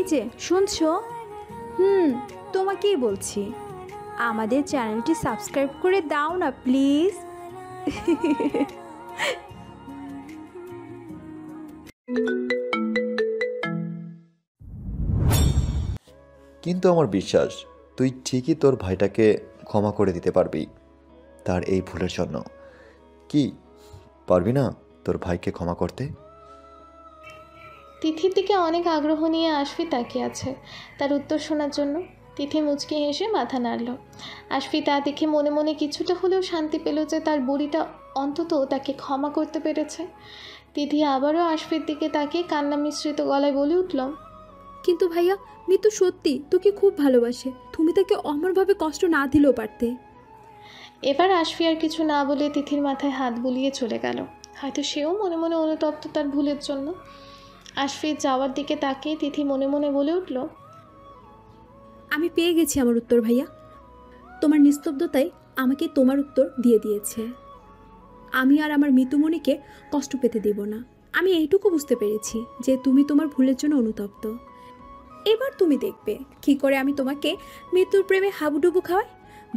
এই যে শুনছো? তোমাকেই বলছি, আমাদের চ্যানেলটি সাবস্ক্রাইব করে দাও না প্লিজ। কিন্তু আমার বিশ্বাস তুই ঠিকই তোর ভাইটাকে ক্ষমা করে দিতে পারবি তার এই ভুলের জন্য। কি পারবি না তোর ভাইকে ক্ষমা করতে? তিথির দিকে অনেক আগ্রহ নিয়ে আশফি তাকিয়ে আছে তার উত্তর শোনার জন্য। তিথি মুচকি হেসে মাথা নাড়ল। আশফি তা দেখে মনে মনে কিছুটা হলেও শান্তি পেল যে তার বুড়িটা অন্তত তাকে ক্ষমা করতে পেরেছে। তিথি আবারও আশফির দিকে তাকিয়ে কান্না মিশ্রিত গলায় বলে উঠল, কিন্তু ভাইয়া, মিতু সত্যি তোকে খুব ভালোবাসে, তুমি তাকে অমরভাবে কষ্ট না দিলেও পারতে। এবার আশফি আর কিছু না বলে তিথির মাথায় হাত বুলিয়ে চলে গেল। হয়তো সেও মনে মনে অনুতপ্ত তার ভুলের জন্য। আশফির যাওয়ার দিকে তাকিয়ে তিথি মনে মনে বলে উঠল, আমি পেয়ে গেছি আমার উত্তর ভাইয়া। তোমার নিস্তব্ধতাই আমাকে তোমার উত্তর দিয়ে দিয়েছে। আমি আর আমার মিতুমণিকে কষ্ট পেতে দেব না। আমি এইটুকু বুঝতে পেরেছি যে তুমি তোমার ভুলের জন্য অনুতপ্ত। এবার তুমি দেখবে কি করে আমি তোমাকে মৃত্যুর প্রেমে হাবুডুবু খাওয়াই।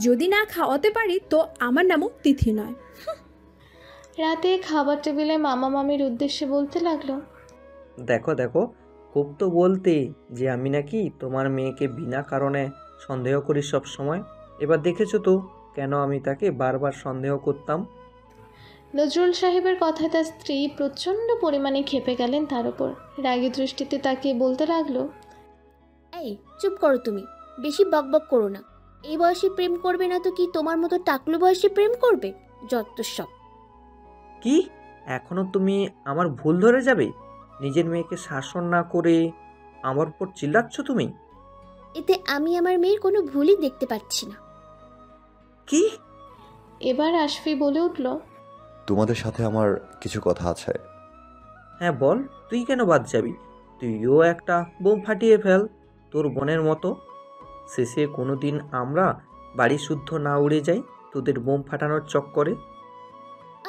যদি না খাওয়াতে পারি তো আমার নামও তিথি নয়। রাতে খাবার টেবিলে মামা মামির উদ্দেশ্যে বলতে লাগলো, দেখো দেখো, খুব তো বলতে যে আমি নাকি তোমার মেয়েকে বিনা কারণে সন্দেহ করি সব সময়। এবার দেখেছো তো কেন আমি তাকে বারবার সন্দেহ করতাম। নজরুল সাহেবের কথায় তার স্ত্রী প্রচণ্ড পরিমাণে ক্ষেপে গেলেন তার উপর। রাগী দৃষ্টিতে তাকিয়ে বলতে লাগলো, এই চুপ করো তুমি, বেশি বকবক করো না। এই বয়সে প্রেম করবে না তো কি তোমার মতো টাকলু বয়সে প্রেম করবে? যত সব। কি এখনো তুমি আমার ভুল ধরে যাবে? নিজের মেয়েকে শাসন না করে আমার উপর চিল্লাচ্ছ তুমি। এতে আমি আমার মেয়ের কোনো ভুলই দেখতে পাচ্ছি না। কি? এবার আশফি বলে উঠল, তোমাদের সাথে আমার কিছু কথা আছে। হ্যাঁ বল, তুই কেন বাদ যাবি? তুইও একটা বোম ফাটিয়ে ফেল তোর বোনের মতো। শেষে কোনো দিন আমরা বাড়ি শুদ্ধ না উড়ে যাই তোদের বোম ফাটানোর চক্করে।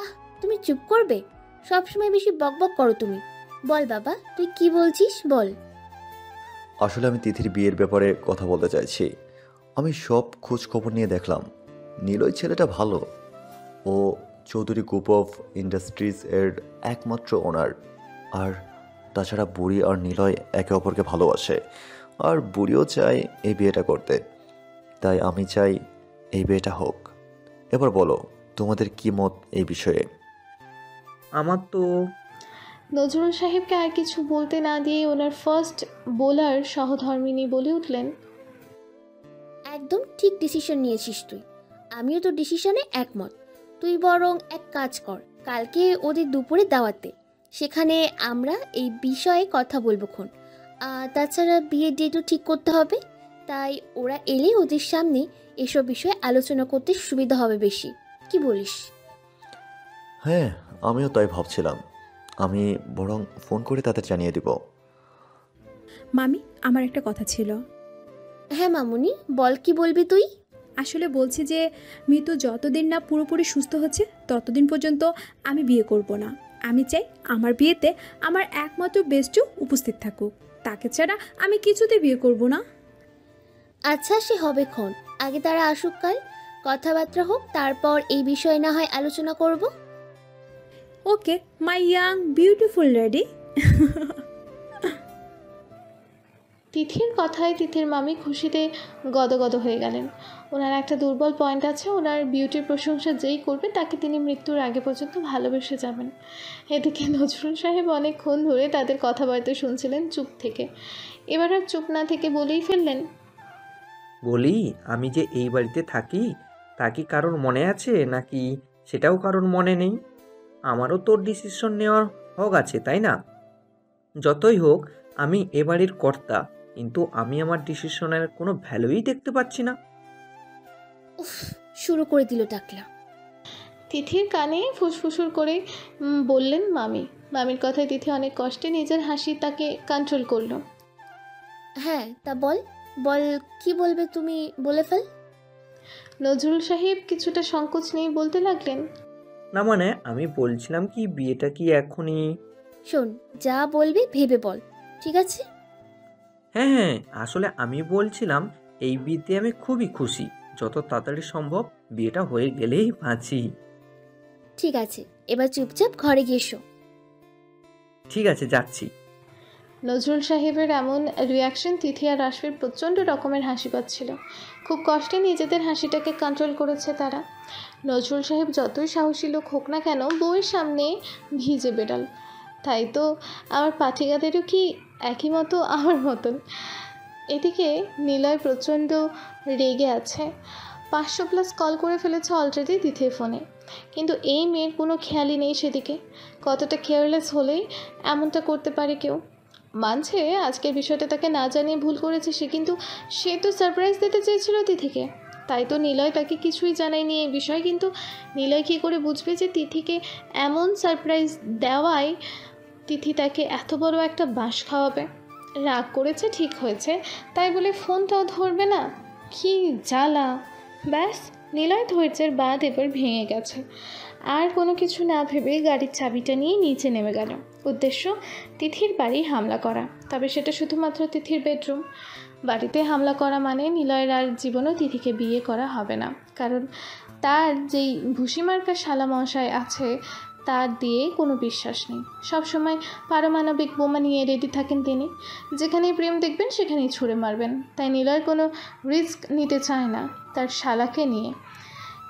আহ, তুমি চুপ করবে? সবসময় বেশি বকবক করো তুমি। বল বাবা, তুই কি বলছিস বল। আসলে আমি তিথির বিয়ের ব্যাপারে কথা বলতে চাইছি। আমি সব খোঁজ খবর নিয়ে দেখলাম, নিলয় ছেলেটা ভালো। ও চৌধুরী গ্রুপ অফ ইন্ডাস্ট্রিজ এর একমাত্র ওনার। আর তাছাড়া বুড়ি আর নিলয় একে অপরকে ভালোবাসে, আর বুড়িও চায় এই বিয়েটা করতে। তাই আমি চাই এই বিয়েটা হোক। এবার বলো তোমাদের কি মত এই বিষয়ে? আমার তো নজরুল সাহেবকে আর কিছু বলতে না দিয়ে ওনার ফার্স্ট বোলার সহধর্মিনী বলে উঠলেন, একদম ঠিক ডিসিশন নিয়েছিস তুই। আমিও তো ডিসিশনে একমত। তুই বরং এক কাজ কর, কালকে ওদের দুপুরে দাওয়াতে, সেখানে আমরা এই বিষয়ে কথা বলবো খন। তাছাড়া বিয়ের ডেটও ঠিক করতে হবে। তাই ওরা এলে ওদের সামনে এসব বিষয়ে আলোচনা করতে সুবিধা হবে বেশি। কি বলিস? হ্যাঁ, আমিও তাই ভাবছিলাম। আমি বরং ফোন করে তাদের জানিয়ে দিব। মামি, আমার একটা কথা ছিল। হ্যাঁ মামুনি, বল কি বলবি তুই? আসলে বলছি যে মৃত্যু যতদিন না পুরোপুরি সুস্থ হচ্ছে ততদিন পর্যন্ত আমি বিয়ে করব না। আমি চাই আমার বিয়েতে আমার একমাত্র বেস্টু উপস্থিত থাকুক। তাকে ছাড়া আমি কিছুতে বিয়ে করব না। আচ্ছা, সে হবে খন। আগে তারা আসুক কাল, কথাবার্তা হোক, তারপর এই বিষয়ে না হয় আলোচনা করব। ওকে মাই ইয়াং বিউটিফুল লেডি। তিথির কথায় তিথির মামি খুশিতে গদগদ হয়ে গেলেন। ওনার একটা দুর্বল পয়েন্ট আছে, ওনার বিউটির প্রশংসা যেই করবে তাকে তিনি মৃত্যুর আগে পর্যন্ত ভালোবেসে যাবেন। এদিকে নজরুল সাহেব অনেকক্ষণ ধরে তাদের কথাবার্তা শুনছিলেন চুপ থেকে। এবার আর চুপ না থেকে বলেই ফেললেন, বলি, আমি যে এই বাড়িতে থাকি তা কি কারোর মনে আছে নাকি সেটাও কারোর মনে নেই? আমারও তোর ডিসিশন নেওয়ার হক আছে, তাই না? যতই হোক আমি এ বাড়ির কর্তা, কিন্তু আমি আমার ডিসিশনের কোনো ভ্যালুই দেখতে পাচ্ছি না। উফ, শুরু করে দিল টাকলা। তিথির কানে ফুসফুসুর করে বললেন মামি। মামির কথায় তিথি অনেক কষ্টে নিজের হাসি তাকে কন্ট্রোল করলো। হ্যাঁ, তা বল বল, কি বলবে তুমি, বলে ফেল। নজরুল সাহেব কিছুটা সংকোচ নিয়ে বলতে লাগলেন, না মানে আমি বলছিলাম কি, বিয়েটা কি এখনই? শোন, যা বলবি ভেবে বল, ঠিক আছে? হ্যাঁ হ্যাঁ, আসলে আমি বলছিলাম এই বিয়েতে আমি খুবই খুশি। যত তাড়াতাড়ি সম্ভব বিয়েটা হয়ে গেলেই বাঁচি। ঠিক আছে, এবার চুপচাপ ঘরে গিয়ে শো। ঠিক আছে, যাচ্ছি। নজরুল সাহেবের এমন রিয়াকশন তিথি আর রাশমির প্রচণ্ড রকমের হাসি পাচ্ছিল। খুব কষ্টে নিজেদের হাসিটাকে কন্ট্রোল করেছে তারা। নজরুল সাহেব যতই সাহসী লোক হোক না কেন, বউয়ের সামনে ভিজে বেড়াল। তাই তো আমার পাঠিকাদেরও কি একই মতো আমার মতন। এদিকে নিলয় প্রচণ্ড রেগে আছে। 500+ কল করে ফেলেছে অলরেডি তিথির ফোনে, কিন্তু এই মেয়ের কোনো খেয়ালই নেই সেদিকে। কতটা কেয়ারলেস হলেই এমনটা করতে পারে কেউ। মানছে আজকের বিষয়টা তাকে না জানিয়ে ভুল করেছে সে, কিন্তু সে তো সারপ্রাইজ দিতে চেয়েছিল তিথিকে। তাই তো নিলয় তাকে কিছুই জানায়নি এই বিষয়। কিন্তু নিলয় কী করে বুঝবে যে তিথিকে এমন সারপ্রাইজ দেওয়ায় তিথি তাকে এত বড় একটা বাঁশ খাওয়াবে। রাগ করেছে ঠিক হয়েছে, তাই বলে ফোনটাও ধরবে না? কি জ্বালা! ব্যাস, নিলয় ধৈর্যের বাঁধ এবার ভেঙে গেছে। আর কোনো কিছু না ভেবে গাড়ির চাবিটা নিয়ে নিচে নেমে গেল। উদ্দেশ্য তিথির বাড়ি হামলা করা, তবে সেটা শুধুমাত্র তিথির বেডরুম। বাড়িতে হামলা করা মানে নিলয়ের আর জীবনও তিথিকে বিয়ে করা হবে না, কারণ তার যেই ভুসিমার্কা শালা মশাই আছে তার দিয়ে কোনো বিশ্বাস নেই। সবসময় পারমাণবিক বোমা নিয়ে রেডি থাকেন তিনি। যেখানেই প্রেম দেখবেন সেখানেই ছুঁড়ে মারবেন। তাই নিলয় কোনো রিস্ক নিতে চায় না তার শালাকে নিয়ে।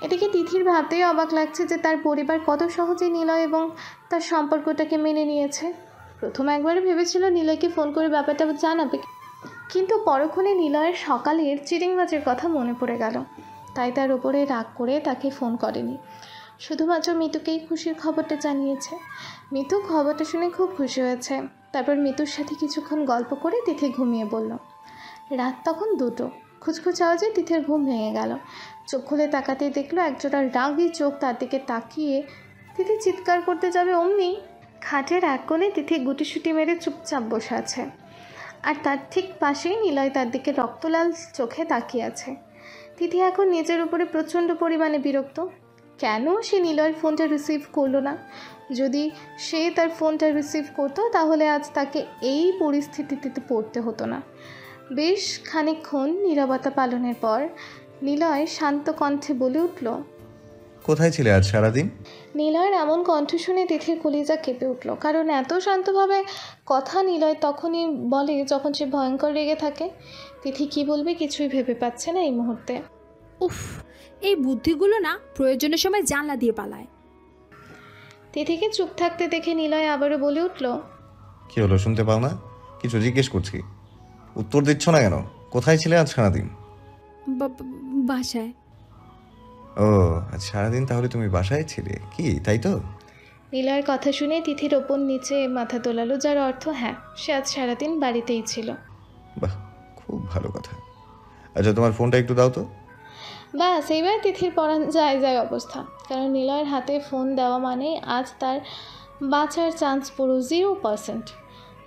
এদিকে তিথির ভাবতেই অবাক লাগছে যে তার পরিবার কত সহজে নিলয় এবং তার সম্পর্কটাকে মেনে নিয়েছে। প্রথম একবারে ভেবেছিল নিলয়কে ফোন করে ব্যাপারটা জানাবে, কিন্তু পরক্ষণে নিলয়ের সকালের চিটিংবাজের কথা মনে পড়ে গেল। তাই তার উপরে রাগ করে তাকে ফোন করেনি, শুধুমাত্র মিতুকেই খুশির খবরটা জানিয়েছে। মিতু খবরটা শুনে খুব খুশি হয়েছে। তারপর মিতুর সাথে কিছুক্ষণ গল্প করে তিথি ঘুমিয়ে পড়ল। রাত তখন 2টো। খুচখুচ আওয়াজে তিথির ঘুম ভেঙে গেল। চোখ খুলে তাকাতেই দেখলো একজোড়া রাগী চোখ তার দিকে তাকিয়ে। তিথি চিৎকার করতে যাবে অমনি খাটের এক কোণে তিথি গুটিসুটি মেরে চুপচাপ বসে আছে, আর তার ঠিক পাশেই নিলয় তার দিকে রক্তলাল চোখে তাকিয়ে আছে। তিথি এখন নিজের উপরে প্রচণ্ড পরিমাণে বিরক্ত। কেন সে নিলয়ের ফোনটা রিসিভ করলো না? যদি সে তার ফোনটা রিসিভ করতো তাহলে আজ তাকে এই পরিস্থিতিতে পড়তে হতো না। বেশ খানিকক্ষণ নীরবতা পালনের পর নিলয় শান্ত কণ্ঠে বলে উঠল, কোথায় ছিলে আজ সারাদিন? নিলয়ের এমন কণ্ঠ শুনে তিথির কলিজা কেঁপে উঠল, কারণ এত শান্তভাবে কথা নিলয় তখনই বলে যখন সে ভয়ঙ্কর রেগে থাকে। তিথি কী বলবে কিছুই ভেবে পাচ্ছে না এই মুহূর্তে। উফ, এই বুদ্ধিগুলো না প্রয়োজনের সময় জানলা দিয়ে পালায়। তিথিকে চুপ থাকতে দেখে নিলয় আবারও বলে উঠল, কি হলো শুনতে পাও না? কিছু জিজ্ঞেস করছি, উত্তর দিচ্ছ না কেন? কোথায় ছিলে আজ সারাদিন? বাসায়। ও আজ সারাদিন তাহলে তুমি বাসায় ছিলে কি, তাই তো? নিলয়ের কথা শুনে তিথির ওপর নিচে মাথা তোলালো, যার অর্থ হ্যাঁ, সে আজ সারাদিন বাড়িতেই ছিল। বাহ, খুব ভালো কথা। আচ্ছা তোমার ফোনটা একটু দাও তো। ব্যাস, এইবার তিথির পরাণ যায় যায় অবস্থা, কারণ নিলয়ের হাতে ফোন দেওয়া মানে আজ তার বাঁচার চান্স পুরো 0%।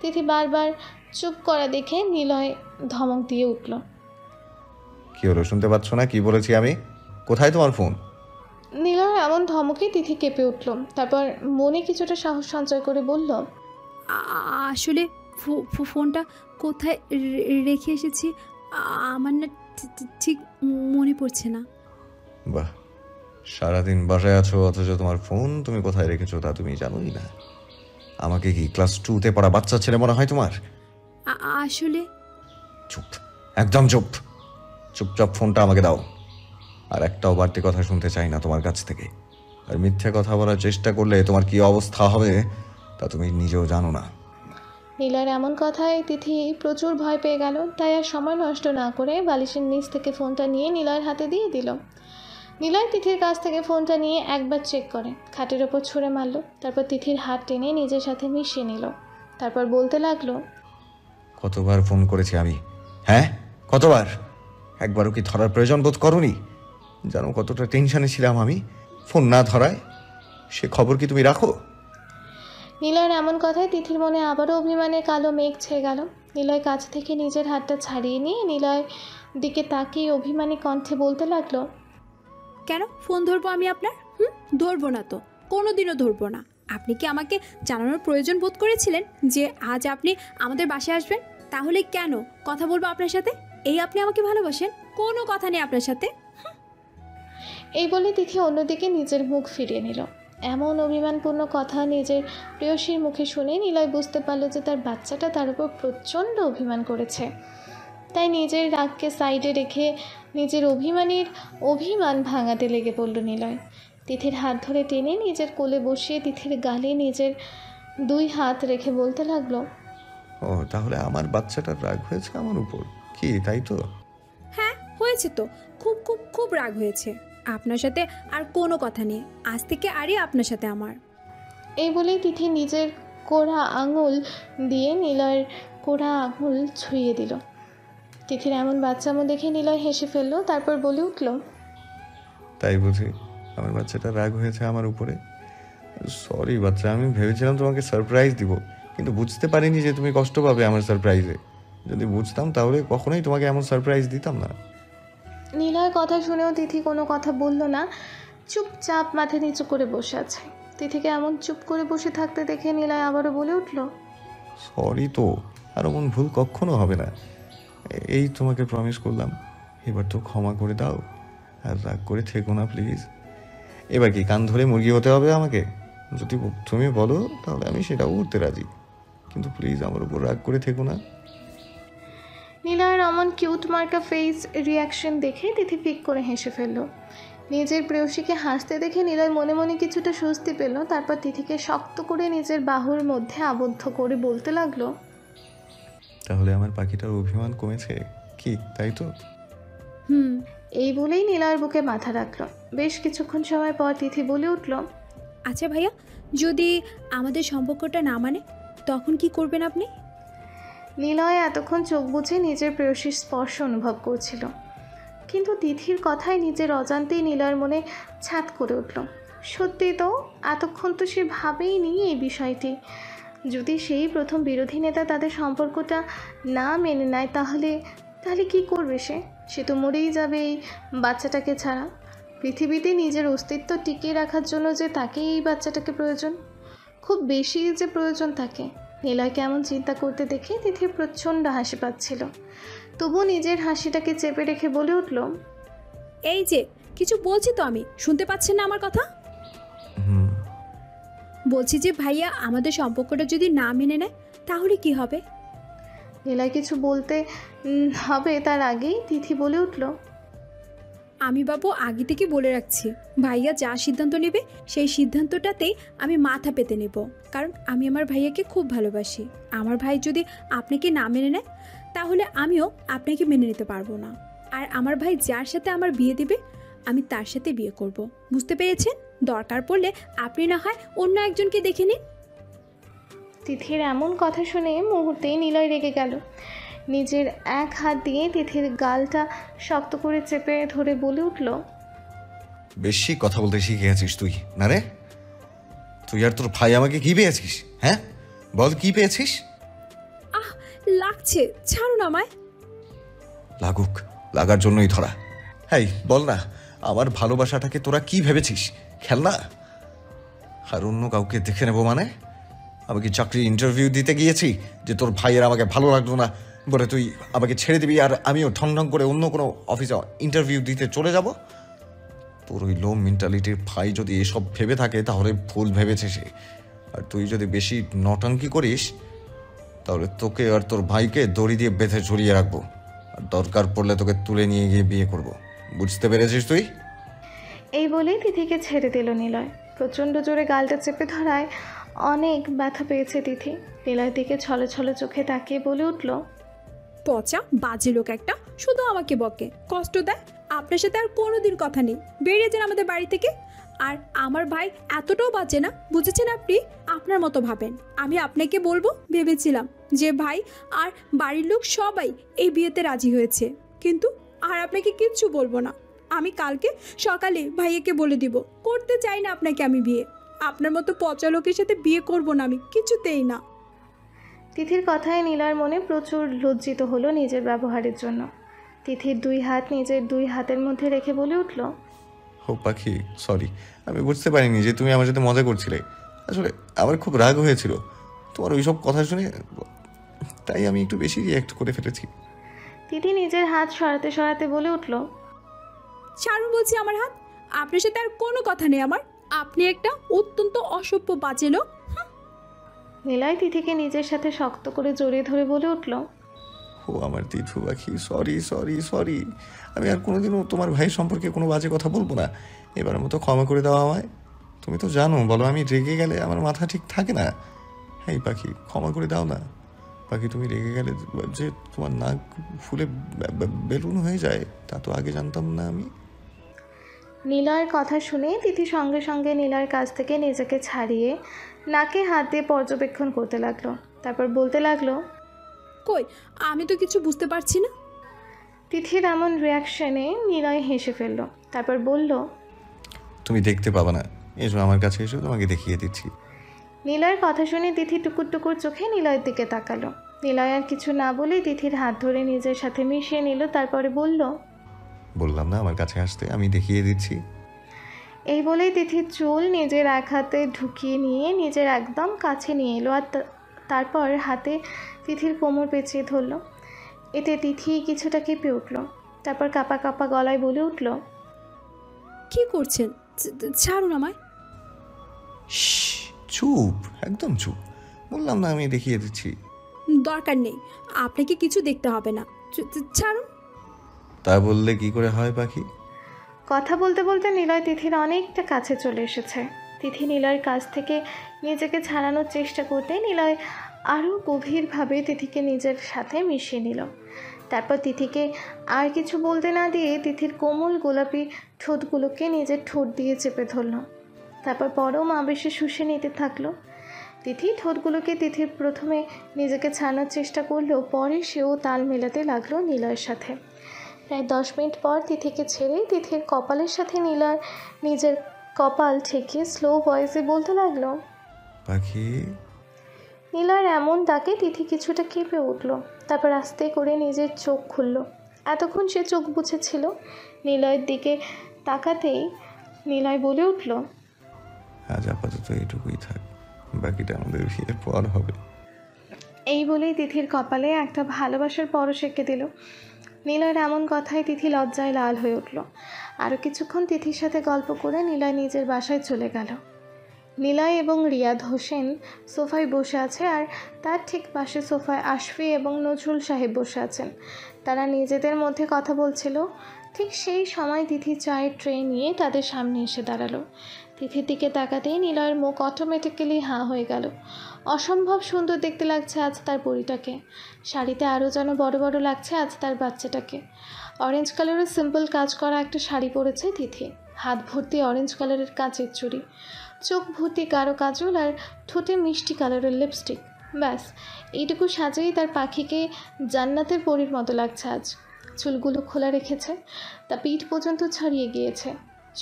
তিথি বারবার চুপ করা দেখে নিলয় ধমক দিয়ে উঠল, কি হলো শুনতে পাচ্ছ না কি বলেছি আমি? কোথায় তোমার ফোন? নিলয়ের এমন ধমকে তিথি কেঁপে উঠল। তারপর মনে কিছুটা সাহস সঞ্চয় করে বলল, আসলে ফোনটা কোথায় রেখে এসেছি আমার না ঠিক মনে পড়ছে না। বাহ, সারাদিন বাসায় আছো অথচ তোমার ফোন তুমি কোথায় রেখেছো তা তুমি জানোই না? আমাকে কি ক্লাস 2-তে পড়া বাচ্চা ছেলে মনে হয় তোমার? আসলে চুপ, একদম চুপ। চুপচাপ ফোনটা আমাকে দাও। আর একটাও বাড়তি কথা শুনতে চাই না তোমার কাছ থেকে। আর মিথ্যে কথা বলার চেষ্টা করলে তোমার কি অবস্থা হবে তা তুমি নিজেও জানো না। নিলয়ের এমন কথায় তিথি প্রচুর ভয় পেয়ে গেল। তাই আর সময় নষ্ট না করে বালিশের নিচ থেকে ফোনটা নিয়ে নিলয়ের হাতে দিয়ে দিল। নিলয় তিথির কাছ থেকে ফোনটা নিয়ে একবার চেক করে খাটের ওপর ছুঁড়ে মারল। তারপর তিথির হাত টেনে নিজের সাথে মিশিয়ে নিল। তারপর বলতে লাগলো, কতবার ফোন করেছি আমি? হ্যাঁ, কতবার? একবারও কি ধরার প্রয়োজন বোধ করনি? জানো কতটা টেনশনে ছিলাম আমি ফোন না ধরায়? সে খবর কি তুমি রাখো? নিলয়ের এমন কথায় তিথির মনে আবারও অভিমানের কালো মেঘ ছেয়ে গেল। নিলয় কাছ থেকে নিজের হাতটা ছাড়িয়ে নিয়ে নিলয় দিকে তাকিয়ে অভিমানী কণ্ঠে বলতে লাগলো, কেন ফোন ধরবো আমি আপনার? ধরবো না তো, কোনোদিনও ধরবো না। আপনি কি আমাকে জানানোর প্রয়োজন বোধ করেছিলেন যে আজ আপনি আমাদের বাসায় আসবেন? তাহলে কেন কথা বলবো আপনার সাথে? এই আপনি আমাকে ভালোবাসেন, কোনো কথা নেই আপনার সাথে। এই বলে তিথি অন্যদিকে নিজের মুখ ফিরিয়ে নিল। এমন অভিমানপূর্ণ কথা নিজের প্রেয়সীর মুখে শুনে নিলয় বুঝতে পারল যে তার বাচ্চাটা তার উপর প্রচণ্ড অভিমান করেছে। তাই নিজের রাগকে সাইডে রেখে নিজের অভিমান ভাঙাতে লেগে পড়ল নিলয়। তিথির হাত ধরে টেনে নিজের কোলে বসিয়ে তিথির গালে নিজের 2 হাত রেখে বলতে লাগলো, ও তাহলে আমার বাচ্চাটার রাগ হয়েছে আমার উপর, কি তাই তো? হ্যাঁ হয়েছে তো, খুব খুব খুব রাগ হয়েছে। আপনার সাথে আর কোনো কথা নেই, আজ থেকে আরই আপনার সাথে আমার। এই বলেই তিথি নিজের কোড়া আঙুল দিয়ে নিলয়ের কোড়া আঙুল ছুঁয়ে দিল। তিথির এমন বাচ্চামো দেখে নিলয় হেসে ফেললো, তারপর বলে উঠল, তাই বুঝি আমার বাচ্চাটা রাগ হয়েছে আমার উপরে? সরি বাচ্চা, আমি ভেবেছিলাম তোমাকে সারপ্রাইজ দিব, কিন্তু বুঝতে পারিনি যে তুমি কষ্ট পাবে আমার সারপ্রাইজে। যদি বুঝতাম তাহলে কখনোই তোমাকে এমন সারপ্রাইজ দিতাম না। নিলয়ের কথা শুনেও তিথি কোনো কথা বলল না, চুপচাপ মাথা নিচু করে বসে আছে। তিথিকে এমন চুপ করে বসে থাকতে দেখে নিলয় আবারও বলে উঠল, সরি তো, আর এমন ভুল কখনো হবে না। এই তোমাকে প্রমিস করলাম, এবার তো ক্ষমা করে দাও, আর রাগ করে থেকো না প্লিজ। এবার কি কান ধরে মুরগি হতে হবে আমাকে? যদি তুমি বলো তাহলে আমি সেটাও করতে রাজি, কিন্তু প্লিজ আমার উপর রাগ করে থেকো না। নিলয়ের এমন কিউট মার্কা ফেস রিয়াকশন দেখে তিথি ফিক করে হেসে ফেলল। নিজের প্রেয়সীকে হাসতে দেখে নিলয় মনে মনে কিছুটা স্বস্তি পেল। তারপর তিথিকে শক্ত করে নিজের বাহুর মধ্যে আবদ্ধ করে বলতে লাগলো, তাহলে আমার পাখিটার অভিমান কমেছে কি, তাই তো? হুম। এই বলেই নিলয়ের বুকে মাথা রাখলো। বেশ কিছুক্ষণ সময় পর তিথি বলে উঠল, আচ্ছা ভাইয়া, যদি আমাদের সম্পর্কটা না মানে তখন কি করবেন আপনি? নিলয় এতক্ষণ চোখ বুজে নিজের প্রেয়সীর স্পর্শ অনুভব করছিল, কিন্তু তিথির কথায় নিজের অজান্তেই নিলয়ের মনে ছাদ করে উঠল। সত্যি তো, এতক্ষণ তো সে ভাবেইনি এই বিষয়টি। যদি সেই প্রথম বিরোধী নেতা তাদের সম্পর্কটা না মেনে নেয় তাহলে কি করবে সে তো মরেই যাবে এই বাচ্চাটাকে ছাড়া। পৃথিবীতে নিজের অস্তিত্ব টিকিয়ে রাখার জন্য যে তাকে এই বাচ্চাটাকে প্রয়োজন, খুব বেশি যে প্রয়োজন তাকে। নিলয়কে এমন চিন্তা করতে দেখে তিথির প্রচণ্ড হাসি পাচ্ছিল, তবু নিজের হাসিটাকে চেপে রেখে বলে উঠল, এই যে কিছু বলছি তো, আমি শুনতে পাচ্ছেন না আমার কথা? বলছি যে ভাইয়া আমাদের সম্পর্কটা যদি না মেনে নেয় তাহলে কি হবে? নিলয় কিছু বলতে হবে তার আগেই তিথি বলে উঠল, আমি বাবু আগে থেকে বলে রাখছি, ভাইয়া যা সিদ্ধান্ত নেবে সেই সিদ্ধান্তটাতেই আমি মাথা পেতে নেব, কারণ আমি আমার ভাইয়াকে খুব ভালোবাসি। আমার ভাই যদি আপনাকে না মেনে নেয় তাহলে আমিও আপনাকে মেনে নিতে পারবো না। আর আমার ভাই যার সাথে আমার বিয়ে দেবে আমি তার সাথে বিয়ে করব, বুঝতে পেরেছেন? দরকার পড়লে আপনি না হয় অন্য একজনকে দেখে নিন। তিথির এমন কথা শুনে মুহূর্তেই নিলয় রেগে গেল। নিজের এক হাত দিয়ে তিথির গালটা শক্ত করে চেপে ধরে বলে উঠল, বেশি কথা বলতে শিখে গেছিস তুই না রে? তুই আর তোর ভাই আমাকে কি পেয়েছিস? হ্যাঁ বল, কি পেয়েছিস? আহ লাগছে, ছাড়ুন আমায়। লাগুক, লাগার জন্যই ধরা। হ্যাঁ বল না, আমার ভালোবাসাটাকে তোরা কি ভেবেছিস? খেলনা? আর অন্য কাউকে দেখে নেবো মানে? আমি কি চাকরির ইন্টারভিউ দিতে গিয়েছি যে তোর ভাইয়ের আমাকে ভালো লাগলো না বলে তুই আমাকে ছেড়ে দিবি আর আমিও ঢং ঢং করে অন্য কোনো অফিসে ইন্টারভিউ দিতে চলে যাব? তোর ওই লো মেন্টালিটির ভাই যদি এসব ভেবে থাকে তাহলে ভুল ভেবেছে সে। আর তুই যদি বেশি নটাঙ্কি করিস তাহলে তোকে আর তোর ভাইকে দড়ি দিয়ে বেঁধে ঝুলিয়ে রাখবো, আর দরকার পড়লে তোকে তুলে নিয়ে গিয়ে বিয়ে করব। বুঝতে পেরেছিস তুই? এই বলেই তিথিকে ছেড়ে দিল নিলয়। প্রচণ্ড জোরে গালটা চেপে ধরায় অনেক ব্যথা পেয়েছে তিথি। নিলয়ের দিকে ছলো ছলো চোখে তাকিয়ে বলে উঠল, পচা বাজে লোক একটা, শুধু আমাকে বকে, কষ্ট দেয়। আপনার সাথে আর কোনোদিন কথা নেই, বেরিয়ে যান আমাদের বাড়ি থেকে। আর আমার ভাই এতটাও বাজে না, বুঝেছেন আপনি? আপনার মতো ভাবেন। আমি আপনাকে বলবো ভেবেছিলাম যে ভাই আর বাড়ির লোক সবাই এই বিয়েতে রাজি হয়েছে, কিন্তু আর আপনাকে কিচ্ছু বলবো না। আমি কালকে সকালে ভাইয়াকে বলে দিব, করতে চাই না আপনাকে আমি বিয়ে। আপনার মতো পচা লোকের সাথে বিয়ে করব না আমি, কিছুতেই না। তিথির কথায় নীলার মনে প্রচুর লজ্জিত হলো নিজের ব্যবহারের জন্য। তিথির 2 হাত নিজের 2 হাতের মধ্যে রেখে বলে উঠল, ও পাখি, সরি, আমি বুঝতে পারিনি যে তুমি আমার সাথে মজা করছিলে। আসলে আমার খুব রাগ হয়েছিল তোমার ওইসব কথা শুনে। তাই আমি একটু বেশি রিয়্যাক্ট করে ফেলেছি। তিথি নিজের হাত সরাতে সরাতে বলে উঠল, ছাড়ুন বলছি আমার হাত। আপনার সাথে আর কোনো কথা নেই আমার। আপনি একটা অত্যন্ত অসভ্য বাজে লোক। নিলয় তিথিকে নিজের সাথে শক্ত করে জড়িয়ে ধরে বলে উঠল, ও আমার তিথু পাখি, সরি সরি সরি। আমি আর কোনোদিনও তোমার ভাই সম্পর্কে কোনো বাজে কথা বলবো না। এবারের মতো ক্ষমা করে দেওয়া আমায়। তুমি তো জানো, বলো আমি রেগে গেলে আমার মাথা ঠিক থাকে না। হ্যাঁ পাখি, ক্ষমা করে দাও না। পাখি, তুমি রেগে গেলে যে তোমার নাক ফুলে বেলুন হয়ে যায়, তা তো আগে জানতাম না আমি। নিলয়ের কথা শুনে তিথি সঙ্গে সঙ্গে নিলয়ের কাছ থেকে নিজেকে ছাড়িয়ে নাকে হাত দিয়ে পর্যবেক্ষণ করতে লাগলো। তারপর বলতে লাগলো, কই, আমি তো কিছু বুঝতে পারছি না। তিথির এমন রিয়াকশনে নিলয় হেসে ফেলল। তারপর বলল, তুমি দেখতে পাবা না, এসো আমার কাছে, এসো তোমাকে দেখিয়ে দিচ্ছি। নিলয়ের কথা শুনে তিথি টুকুর টুকুর চোখে নিলয়ের দিকে তাকালো। নিলয় আর কিছু না বলেই তিথির হাত ধরে নিজের সাথে মিশিয়ে নিল। তারপরে বলল, বললাম না আমার কাছে আসতে, আমি দেখিয়ে দিচ্ছি। এই বলেই তিথির চুল নিজের এক হাতে ঢুকিয়ে নিয়ে নিজের একদম কাছে নিয়ে এলো। আর তারপর হাতে তিথির কোমর পেঁচিয়ে ধরল। এতে তিথি কিছুটা কেঁপে উঠল। তারপর কাঁপা কাঁপা গলায় বলে উঠল, কি করছেন? ছাড়ুন আমায়। চুপ, একদম চুপ। বললাম না আমি দেখিয়ে দিচ্ছি। দরকার নেই, আপনাকে কিছু দেখতে হবে না। ছাড়ুন। তা বললে কি করে হয় পাখি? কথা বলতে বলতে নিলয় তিথির অনেকটা কাছে চলে এসেছে। তিথি নিলয়ের কাছ থেকে নিজেকে ছাড়ানোর চেষ্টা করতে নিলয় আরও গভীরভাবে তিথিকে নিজের সাথে মিশিয়ে নিল। তারপর তিথিকে আর কিছু বলতে না দিয়ে তিথির কোমল গোলাপি ঠোঁটগুলোকে নিজের ঠোঁট দিয়ে চেপে ধরল। তারপর পরম আবেশে শুষে নিতে থাকলো। তিথি ঠোঁটগুলোকে তিথির প্রথমে নিজেকে ছাড়ানোর চেষ্টা করলেও পরে সেও তাল মেলাতে লাগলো নিলয়ের সাথে। প্রায় 10 মিনিট পর তিথিকে ছেড়ে তিথির কপালের সাথে নিলয় নিজের কপাল ঠেকিয়ে স্লো ভয়েসে বলতে লাগলো, পাখি। নিলয়ের এমন ডাকে তিথি কিছুটা কেঁপে উঠল। তারপর আস্তে করে নিজের চোখ খুলল। এতক্ষণ সে চোখ বুঝেছিল। নিলয়ের দিকে তাকাতেই নিলয় বলে উঠল, আজ আপাতত এইটুকুই থাক, বাকিটা আমাদের বিয়ের পর হবে। এই বলেই তিথির কপালে একটা ভালোবাসার পরশ এঁকে দিল। নিলয়ের এমন কথায় তিথি লজ্জায় লাল হয়ে উঠল। আরও কিছুক্ষণ তিথির সাথে গল্প করে নিলয় নিজের বাসায় চলে গেল। নিলয় এবং রিয়াদ হোসেন সোফায় বসে আছে, আর তার ঠিক পাশে সোফায় আশফি এবং নজরুল সাহেব বসে আছেন। তারা নিজেদের মধ্যে কথা বলছিল। ঠিক সেই সময় তিথি চায়ের ট্রে নিয়ে তাদের সামনে এসে দাঁড়ালো। তিথির দিকে তাকাতেই নিলয়ের মুখ অটোমেটিক্যালি হাঁ হয়ে গেল। অসম্ভব সুন্দর দেখতে লাগছে আজ তার পরিটাকে। শাড়িতে আরও যেন বড় বড় লাগছে আজ তার বাচ্চাটাকে। অরেঞ্জ কালারের সিম্পল কাজ করা একটা শাড়ি পরেছে তিথি। হাত ভর্তি অরেঞ্জ কালারের কাচের চুড়ি, চোখ ভর্তি গাঢ় কাজল, আর ঠোঁটে মিষ্টি কালারের লিপস্টিক। ব্যাস, এইটুকু সাজেই তার পাখিকে জান্নাতের পরীর মতো লাগছে আজ। চুলগুলো খোলা রেখেছে, তা পিঠ পর্যন্ত ছড়িয়ে গিয়েছে।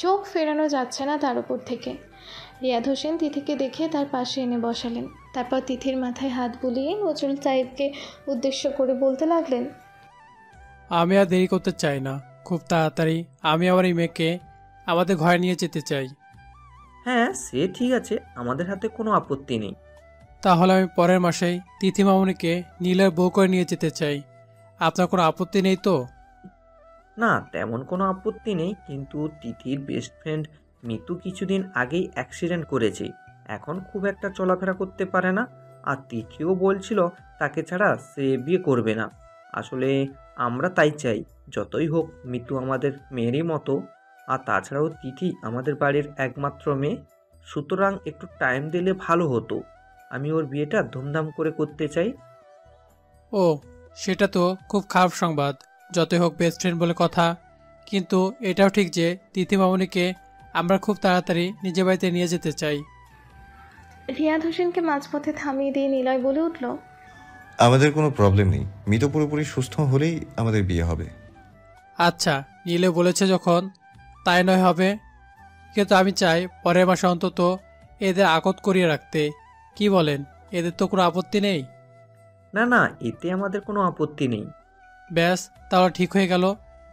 চোখ ফেরানো যাচ্ছে না তার উপর থেকে। রিয়াদ হোসেন তিথিকে দেখে তার পাশে এনে বসালেন। তারপর তিথির মাথায় হাত বুলিয়ে নজরুল সাহেবকে উদ্দেশ্য করে বলতে লাগলেন, আমি আর দেরি করতে চাই না, খুব তাড়াতাড়ি আমি আমার এই মেয়েকে আমাদের ঘরে নিয়ে যেতে চাই। হ্যাঁ, সে ঠিক আছে, আমাদের হাতে কোনো আপত্তি নেই। তাহলে আমি পরের মাসেই তিথি মামুনিকে নীলের বউ করে নিয়ে যেতে চাই। আপনার কোনো আপত্তি নেই তো? না, তেমন কোনো আপত্তি নেই, কিন্তু তিথির বেস্ট ফ্রেন্ড মিতু কিছুদিন আগেই অ্যাক্সিডেন্ট করেছে, এখন খুব একটা চলাফেরা করতে পারে না। আর তিথিও বলছিল তাকে ছাড়া সে বিয়ে করবে না। আসলে আমরা তাই চাই, যতই হোক মিতু আমাদের মেয়েরই মতো। আর তাছাড়াও তিথি আমাদের বাড়ির একমাত্র মেয়ে, সুতরাং একটু টাইম দিলে ভালো হতো। আমি ওর বিয়েটা ধুমধাম করে করতে চাই। ও, সেটা তো খুব খারাপ সংবাদ। যতই হোক বেস্ট ফ্রেন্ড বলে কথা, কিন্তু এটাও ঠিক যে তিথি মামুনিকে আমরা খুব তাড়াতাড়ি নিজের বাড়িতে নিয়ে যেতে চাই। রিয়াদ হোসেনকে মাঝপথে থামিয়ে দিয়ে নিলয় বলে উঠল, আমাদের কোনো প্রবলেম নেই, মৃত পুরোপুরি সুস্থ হলেই আমাদের বিয়ে হবে। আচ্ছা, নীলে বলেছে যখন, তাই নয় হবে। কিন্তু আমি চাই পরের মাসে অন্তত এদের আকত করিয়ে রাখতে। কি বলেন? এদের তো কোনো আপত্তি নেই? না না, এতে আমাদের কোনো আপত্তি নেই। ব্যাস, তাহলে ঠিক হয়ে গেল।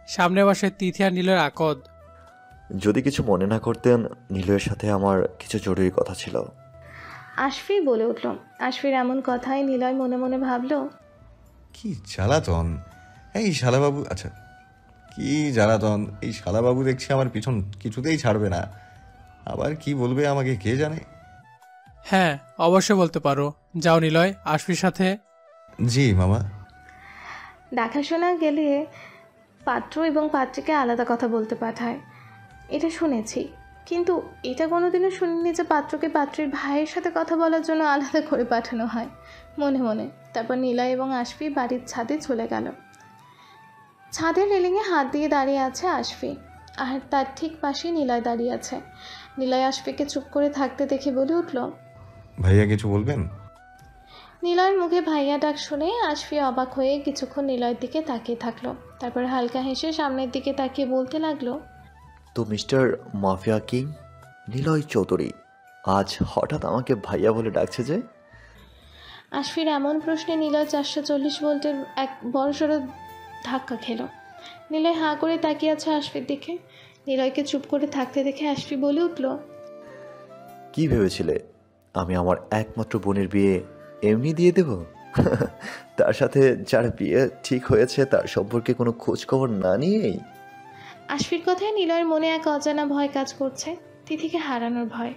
সামনের মাসে তিথি আর নীলের আকদ। যদি কিছু মনে না করতেন, নীলয়ের সাথে আমার কিছু জরুরি কথা ছিল। আশফি বলে উঠল। আশফির এমন কথায় নিলয় মনে মনে ভাবল, কি জ্বালাতন! এই শালাবাবু, আচ্ছা, কি জ্বালাতন! এই শালাবাবু দেখছি আমার পিছন কিছুতেই ছাড়বে না। আবার কি বলবে আমাকে কে জানে। হ্যাঁ, অবশ্যই বলতে পারো। যাও নিলয়, আশফির সাথে। জি মামা। দেখাশোনা গেলে পাত্র এবং পাত্রীকে আলাদা কথা বলতে পাঠায়, এটা শুনেছি। কিন্তু এটা কোনোদিনও শুনিনি যে পাত্রকে পাত্রীর ভাইয়ের সাথে কথা বলার জন্য আলাদা করে পাঠানো হয়। মনে মনে তারপর নিলয় এবং আশফি বাড়ির ছাদে চলে গেল। ছাদের রেলিংয়ে হাত দিয়ে দাঁড়িয়ে আছে আশফি, আর তার ঠিক পাশেই নিলয় দাঁড়িয়ে আছে। নিলয় আশফিকে চুপ করে থাকতে দেখে বলে উঠল, ভাইয়া কিছু বলবেন? নিলয়ের মুখে ভাইয়া ডাক শুনে আশফি অবাক হয়ে কিছুক্ষণ নিলয়ের দিকে তাকিয়ে থাকলো। তারপর হালকা হেসে সামনের দিকে তাকিয়ে বলতে লাগলো, তো mister mafia king Niloy Chowdhury আজ হঠাৎ আমাকে ভাইয়া বলে ডাকছে যে? আশফির এমন প্রশ্নে নিলয় 440 ভোল্টের এক বড়সড় ধাক্কা খেল। নিলয় হাঁ করে তাকিয়ে আছে আশফির দিকে। নিলয়কে চুপ করে থাকতে দেখে আশফি বলে উঠল, কি ভেবেছিলে আমি আমার একমাত্র বোনের বিয়ে এমনি দিয়ে দেব? তার সাথে যার বিয়ে ঠিক হয়েছে তার সম্পর্কে কোনো খোঁজ খবর না নিয়েই? আশফির কথায় নিলয়ের মনে এক অজানা ভয় কাজ করছে, তিথিকে হারানোর ভয়।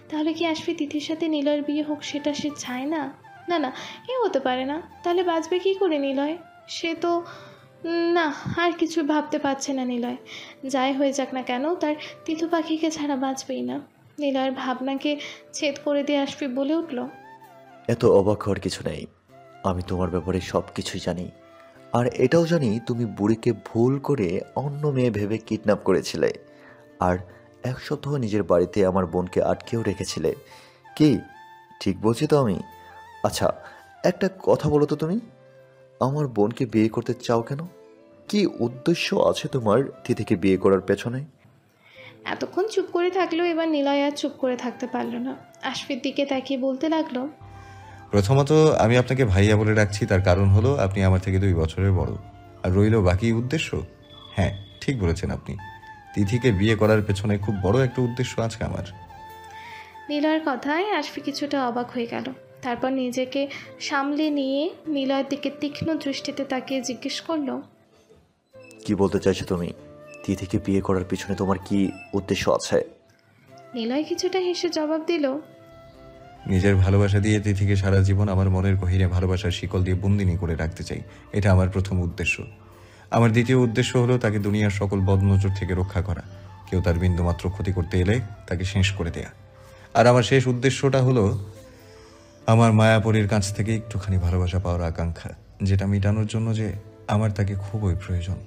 তাহলে কি আশফি তিথির সাথে নিলয়ের বিয়ে হোক সেটা সে চায় না? না না, এ হতে পারে না। তাহলে বাঁচবে কী করে নিলয়? সে তো না, আর কিছু ভাবতে পারছে না নিলয়। যাই হয়ে যাক না কেন, তার তিথু পাখিকে ছাড়া বাঁচবেই না। নিলয়ের ভাবনাকে ছেদ করে দিয়ে আশফি বলে উঠল, এত অবাক হওয়ার কিছু নেই। আমি তোমার ব্যাপারে সব কিছুই জানি, আর এটাও জানি তুমি বুড়িকে ভুল করে অন্য মেয়ে ভেবে কিডন্যাপ করেছিলে, আর 1 সপ্তাহ নিজের বাড়িতে আমার বোনকে আটকেও রেখেছিলে। কি ঠিক বলছি তো আমি? আচ্ছা, একটা কথা বলো তো, তুমি আমার বোনকে বিয়ে করতে চাও কেন? কি উদ্দেশ্য আছে তোমার তিথিকে বিয়ে করার পেছনে? এতক্ষণ চুপ করে থাকলেও এবার নিলয় আর চুপ করে থাকতে পারল না। আশফির দিকে তাকিয়ে বলতে লাগলো, প্রথমত আমি আপনাকে ভাইয়া বলে ডাকছি, তার কারণ হলো আপনি আমার থেকে 2 বছরের বড়। আর রইল বাকি উদ্দেশ্য, হ্যাঁ ঠিক বলেছেন আপনি, তিথিকে বিয়ে করার পেছনে খুব বড় একটা উদ্দেশ্য আছে আমার। নিলয়ের কথায় আশফি কিছুটা অবাক হয়ে গেল। তারপর নিজেকে সামলে নিয়ে নিলয়ের দিকে তীক্ষ্ণ দৃষ্টিতে তাকিয়ে জিজ্ঞেস করলো, কি বলতে চাইছো তুমি? তিথিকে বিয়ে করার পিছনে তোমার কি উদ্দেশ্য আছে? নিলয় কিছুটা হেসে জবাব দিল, নিজের ভালোবাসা দিয়ে তিথিকে সারা জীবন আমার মনের গহীরে ভালোবাসার শিকল দিয়ে বন্দিনী করে রাখতে চাই, এটা আমার প্রথম উদ্দেশ্য। আমার দ্বিতীয় উদ্দেশ্য হলো তাকে দুনিয়ার সকল বদনজর থেকে রক্ষা করা, কেউ তার বিন্দুমাত্র ক্ষতি করতে এলে তাকে শেষ করে দেয়া। আর আমার শেষ উদ্দেশ্যটা হলো আমার মায়াপরীর কাছ থেকে একটুখানি ভালোবাসা পাওয়ার আকাঙ্ক্ষা, যেটা মেটানোর জন্য যে আমার তাকে খুবই প্রয়োজন।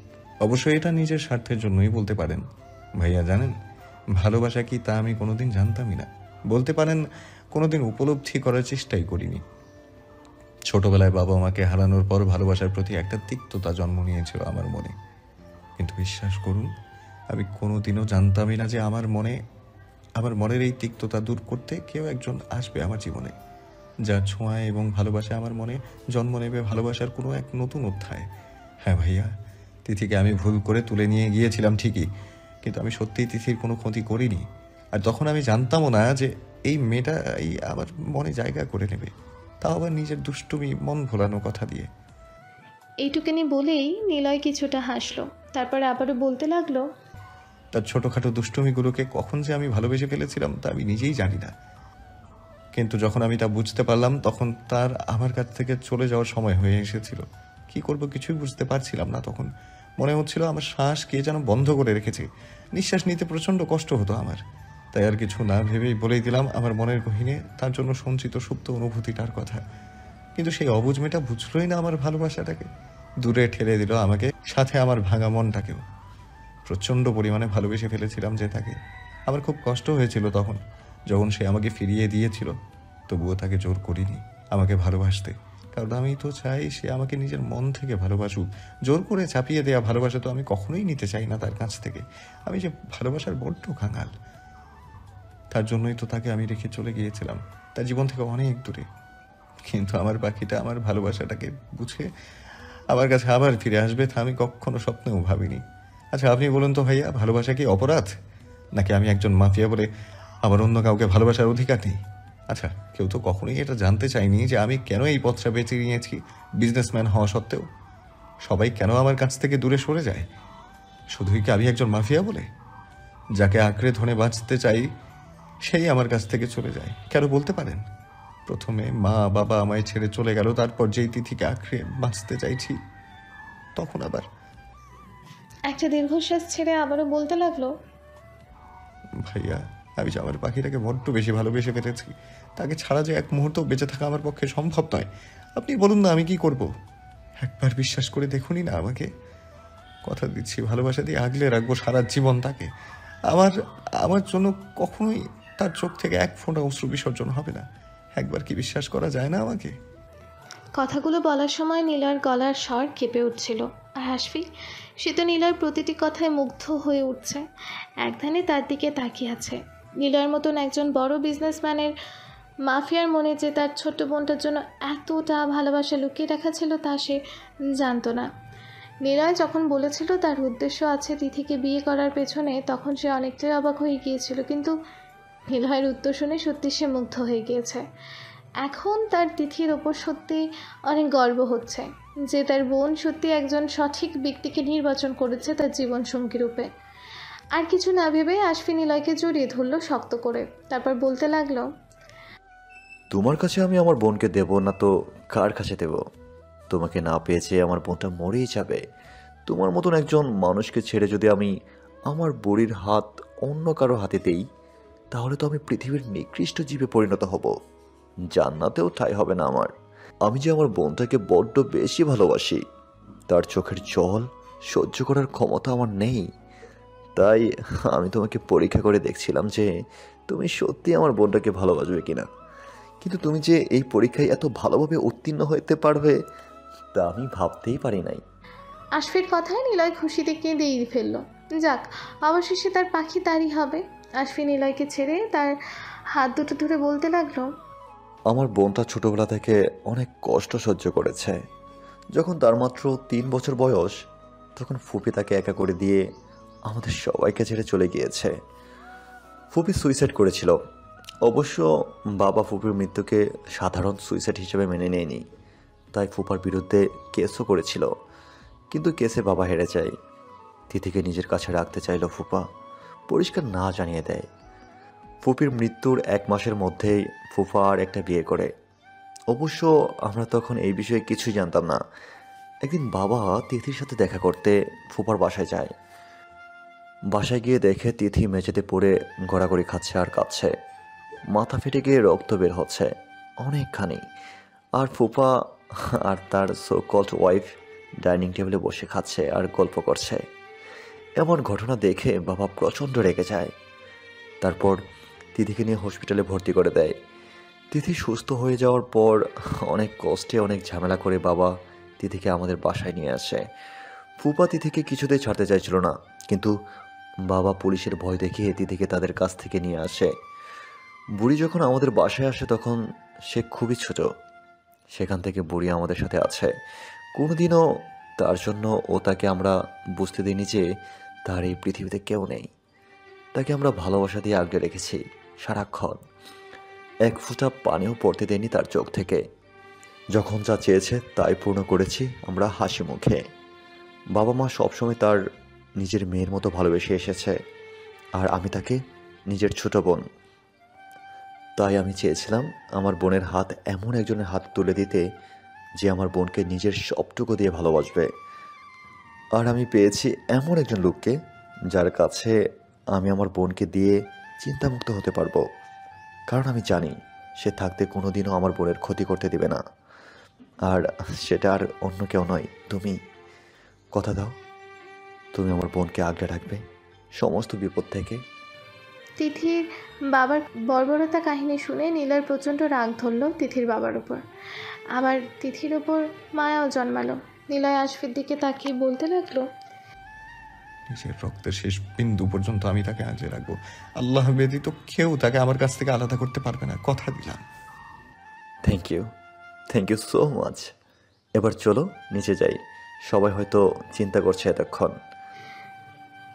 অবশ্যই এটা নিজের স্বার্থের জন্যই বলতে পারেন। ভাইয়া জানেন ভালোবাসা কি তা আমি কোনোদিন জানতামই না, বলতে পারেন কোনোদিন উপলব্ধি করার চেষ্টাই করিনি। ছোটবেলায় বাবা মাকে হারানোর পর ভালোবাসার প্রতি একটা তিক্ততা জন্ম নিয়েছিল আমার মনে। কিন্তু বিশ্বাস করুন, আমি কোনোদিনও জানতামই না যে আমার মনের এই তিক্ততা দূর করতে কেউ একজন আসবে আমার জীবনে, যার ছোঁয়ায় এবং ভালোবাসায় আমার মনে জন্ম নেবে ভালোবাসার কোনো এক নতুন অধ্যায়। হ্যাঁ ভাইয়া, তিথিকে আমি ভুল করে তুলে নিয়ে গিয়েছিলাম ঠিকই, কিন্তু আমি সত্যিই তিথির কোনো ক্ষতি করিনি। আর তখন আমি জানতামও না যে এই মেয়েটা আমার মনে জায়গা করে নেবে, তাও আবার নিজের দুষ্টুমি মন ভোলানো কথা দিয়ে। এইটুকুনি বলেই নিলয় কিছুটা হাসলো। তারপর আবারও বলতে লাগলো, তার ছোটোখাটো দুষ্টুমিগুলোকে কখন যে আমি ভালোবেসে ফেলেছিলাম তা আমি নিজেই জানি না। কিন্তু যখন আমি তা বুঝতে পারলাম তখন তার আমার কাছ থেকে চলে যাওয়ার সময় হয়ে এসেছিল। কি করব কিছুই বুঝতে পারছিলাম না। তখন মনে হচ্ছিল আমার শ্বাস কে যেন বন্ধ করে রেখেছে, নিঃশ্বাস নিতে প্রচণ্ড কষ্ট হতো আমার। তাই আর কিছু না ভেবেই বলেই দিলাম আমার মনের গহীনে তার জন্য সঞ্চিত সুপ্ত অনুভূতিটার কথা। কিন্তু সেই অবুঝ মেয়েটা বুঝলই না আমার ভালোবাসাটাকে, দূরে ঠেলে দিল আমাকে, সাথে আমার ভাঙা মনটাকেও। প্রচণ্ড পরিমাণে ভালোবেসে ফেলেছিলাম যে তাকে। আমার খুব কষ্ট হয়েছিল তখন যখন সে আমাকে ফিরিয়ে দিয়েছিল, তবুও তাকে জোর করিনি আমাকে ভালোবাসতে, কারণ আমি তো চাই সে আমাকে নিজের মন থেকে ভালোবাসুক। জোর করে চাপিয়ে দেওয়া ভালোবাসা তো আমি কখনোই নিতে চাই না তার কাছ থেকে। আমি যে ভালোবাসার বড্ড কাঙাল, তার জন্যই তো তাকে আমি রেখে চলে গিয়েছিলাম তার জীবন থেকে অনেক দূরে। কিন্তু আমার পাখিটা আমার ভালোবাসাটাকে বুঝে আমার কাছে আবার ফিরে আসবে তা আমি কখনো স্বপ্নেও ভাবিনি। আচ্ছা আপনি বলুন তো ভাইয়া, ভালোবাসা কি অপরাধ? নাকি আমি একজন মাফিয়া বলে আমার অন্য কাউকে ভালোবাসার অধিকার নেই? আচ্ছা, কেউ তো কখনোই এটা জানতে চায়নি যে আমি কেন এই পথটা বেছে নিয়েছি বিজনেসম্যান হওয়া সত্ত্বেও। সবাই কেন আমার কাছ থেকে দূরে সরে যায়? শুধুই কি আমি একজন মাফিয়া বলে? যাকে আঁকড়ে ধরে বাঁচতে চাই সেই আমার কাছ থেকে চলে যায়। কেন বলতে পারেন? প্রথমে মা বাবা আমায় ছেড়ে চলে গেল, তারপর যেই তিথিকে আঁকড়ে বাঁচতে চাইছি তখন আবার একটা দীর্ঘশ্বাস ছেড়ে আবারও বলতে লাগলো, ভাইয়া, আমি যে আমার পাখিটাকে বড্ড বেশি ভালোবেসে ফেলেছি। তাকে ছাড়া যে এক মুহূর্ত বেঁচে থাকা আমার পক্ষে সম্ভব নয়। আপনি বলুন না আমি কি করব? একবার বিশ্বাস করে দেখুনই না আমাকে। কথা দিচ্ছি ভালোবাসা দিয়ে আগলে রাখবো সারা জীবন তাকে। আমার আমার জন্য কখনোই তার চোখ থেকে এক ফোঁটা অশ্রু বিসর্জন হবে না। একবার কি বিশ্বাস করা যায় না আমাকে? কথাগুলো বলার সময় নীলয়ের গলার স্বর কেঁপে উঠছিল। আর হাসফি, সে তো নীলয়ের প্রতিটি কথায় মুগ্ধ হয়ে উঠছে, একধানে তার দিকে তাকিয়ে আছে। নীলয়ের মতন একজন বড় বিজনেসম্যানের মাফিয়ার মনে যে তার ছোট্ট বোনটার জন্য এতটা ভালোবাসা লুকিয়ে রাখা ছিল তা সে জানতো না। নীলয় যখন বলেছিল তার উদ্দেশ্য আছে তিথিকে বিয়ে করার পেছনে, তখন সে অনেকটাই অবাক হয়ে গিয়েছিল, কিন্তু নীলয়ের উত্তর শুনে সত্যি সে মুগ্ধ হয়ে গিয়েছে। এখন তার তিথির ওপর সত্যি অনেক গর্ব হচ্ছে যে তার বোন সত্যি একজন সঠিক ব্যক্তিকে নির্বাচন করেছে তার জীবনসঙ্গী রূপে। আর কিছু না ভেবে আশফি নীলয়কে জড়িয়ে ধরল শক্ত করে, তারপর বলতে লাগলো, তোমার কাছে আমি আমার বোনকে দেব না তো কার কাছে দেব? তোমাকে না পেয়েছে আমার বোনটা মরেই যাবে। তোমার মতন একজন মানুষকে ছেড়ে যদি আমি আমার বুড়ির হাত অন্য কারো হাতে দেই, তাহলে তো আমি পৃথিবীর নিকৃষ্ট জীবে পরিণত হব। জান্নাতেও ঠাঁই হবে না আমার। আমি যে আমার বোনটাকে বড্ড বেশি ভালোবাসি, তার চোখের জল সহ্য করার ক্ষমতা আমার নেই। তাই আমি তোমাকে পরীক্ষা করে দেখছিলাম যে তুমি সত্যি আমার বোনটাকে ভালোবাসবে কিনা। কিন্তু তুমি যে এই পরীক্ষায় এত ভালোভাবে উত্তীর্ণ হতে পারবে তা আমি ভাবতেই পারি নাই। আশফির কথায় নীলয় খুশিতে কেঁদেই ফেলল। যাক, অবশেষে তার পাখি তারই হবে। আশফি নীলয়কে ছেড়ে তার হাত দুটো ধরে বলতে লাগলো, আমার বোনটা ছোটবেলা থেকে অনেক কষ্ট সহ্য করেছে। যখন তার মাত্র 3 বছর বয়স, তখন ফুপি তাকে একা করে দিয়ে আমাদের সবাইকে ছেড়ে চলে গিয়েছে। ফুপি সুইসাইড করেছিল। অবশ্য বাবা ফুপির মৃত্যুকে সাধারণ সুইসাইড হিসেবে মেনে নেয়নি, তাই ফুপার বিরুদ্ধে কেসও করেছিল, কিন্তু কেসে বাবা হেরে যায়। তিথিকে নিজের কাছে রাখতে চাইল ফুপা, পরিষ্কার না জানিয়ে দেয়। ফুপির মৃত্যুর 1 মাসের মধ্যেই ফুফা আর একটা বিয়ে করে। অবশ্য আমরা তখন এই বিষয়ে কিছুই জানতাম না। একদিন বাবা তিথির সাথে দেখা করতে ফুপার বাসায় যায়। বাসায় গিয়ে দেখে তিথি মেঝেতে পড়ে গড়াগড়ি খাচ্ছে আর কাঁদছে। মাথা ফেটে গিয়ে রক্ত বের হচ্ছে অনেকখানি। আর ফুপা আর তার সো কল্ড ওয়াইফ ডাইনিং টেবিলে বসে খাচ্ছে আর গল্প করছে। এমন ঘটনা দেখে বাবা প্রচণ্ড রেগে যায়। তারপর তিথিকে নিয়ে হসপিটালে ভর্তি করে দেয়। তিথি সুস্থ হয়ে যাওয়ার পর অনেক কষ্টে অনেক ঝামেলা করে বাবা তিথিকে আমাদের বাসায় নিয়ে আসে। ফুপা তিথিকে কিছুতেই ছাড়তে চাইছিল না, কিন্তু বাবা পুলিশের ভয় দেখিয়ে তিথিকে তাদের কাছ থেকে নিয়ে আসে। বুড়ি যখন আমাদের বাসায় আসে তখন সে খুবই ছোট। সেখান থেকে বুড়ি আমাদের সাথে আছে। কোনোদিনও তার জন্য ও তাকে আমরা বুঝতে দিইনি যে তার এই পৃথিবীতে কেউ নেই। তাকে আমরা ভালোবাসা দিয়ে আগলে রেখেছি সারাক্ষণ। 1 ফোঁটা পানিও পড়তে দেয়নি তার চোখ থেকে। যখন যা চেয়েছে তাই পূর্ণ করেছি আমরা হাসি মুখে। বাবা মা সবসময় তার নিজের মেয়ের মতো ভালোবেসে এসেছে, আর আমি তাকে নিজের ছোট বোন। তাই আমি চেয়েছিলাম আমার বোনের হাত এমন একজনের হাত তুলে দিতে যে আমার বোনকে নিজের সবটুকু দিয়ে ভালোবাসবে। আর আমি পেয়েছি এমন একজন লোককে যার কাছে আমি আমার বোনকে দিয়ে চিন্তামুক্ত হতে পারবো। কারণ আমি জানি সে থাকতে কোনোদিনও আমার বোনের ক্ষতি করতে দিবে না। আর সেটা আর অন্য কেউ নয়, তুমি। কথা দাও তুমি আমার বোনকে আগলে রাখবে সমস্ত বিপদ থেকে। তিথির বাবার বর্বরতা কাহিনী শুনে নীলার প্রচণ্ড রাগ ধরল তিথির বাবার উপর। আবার তিথির ওপর মায়াও জন্মালো। নীলয় আশফির দিকে তাকিয়ে বলতে লাগলো, নিজের রক্তের শেষ বিন্দু পর্যন্ত আমি তাকে আগলে রাখবো। আল্লাহ ব্যতীত কেউ তাকে আমার কাছ থেকে আলাদা করতে পারবে না, কথা দিলাম। Thank you so much. এবার চলো নিচে যাই, সবাই হয়তো চিন্তা করছে এতক্ষণ।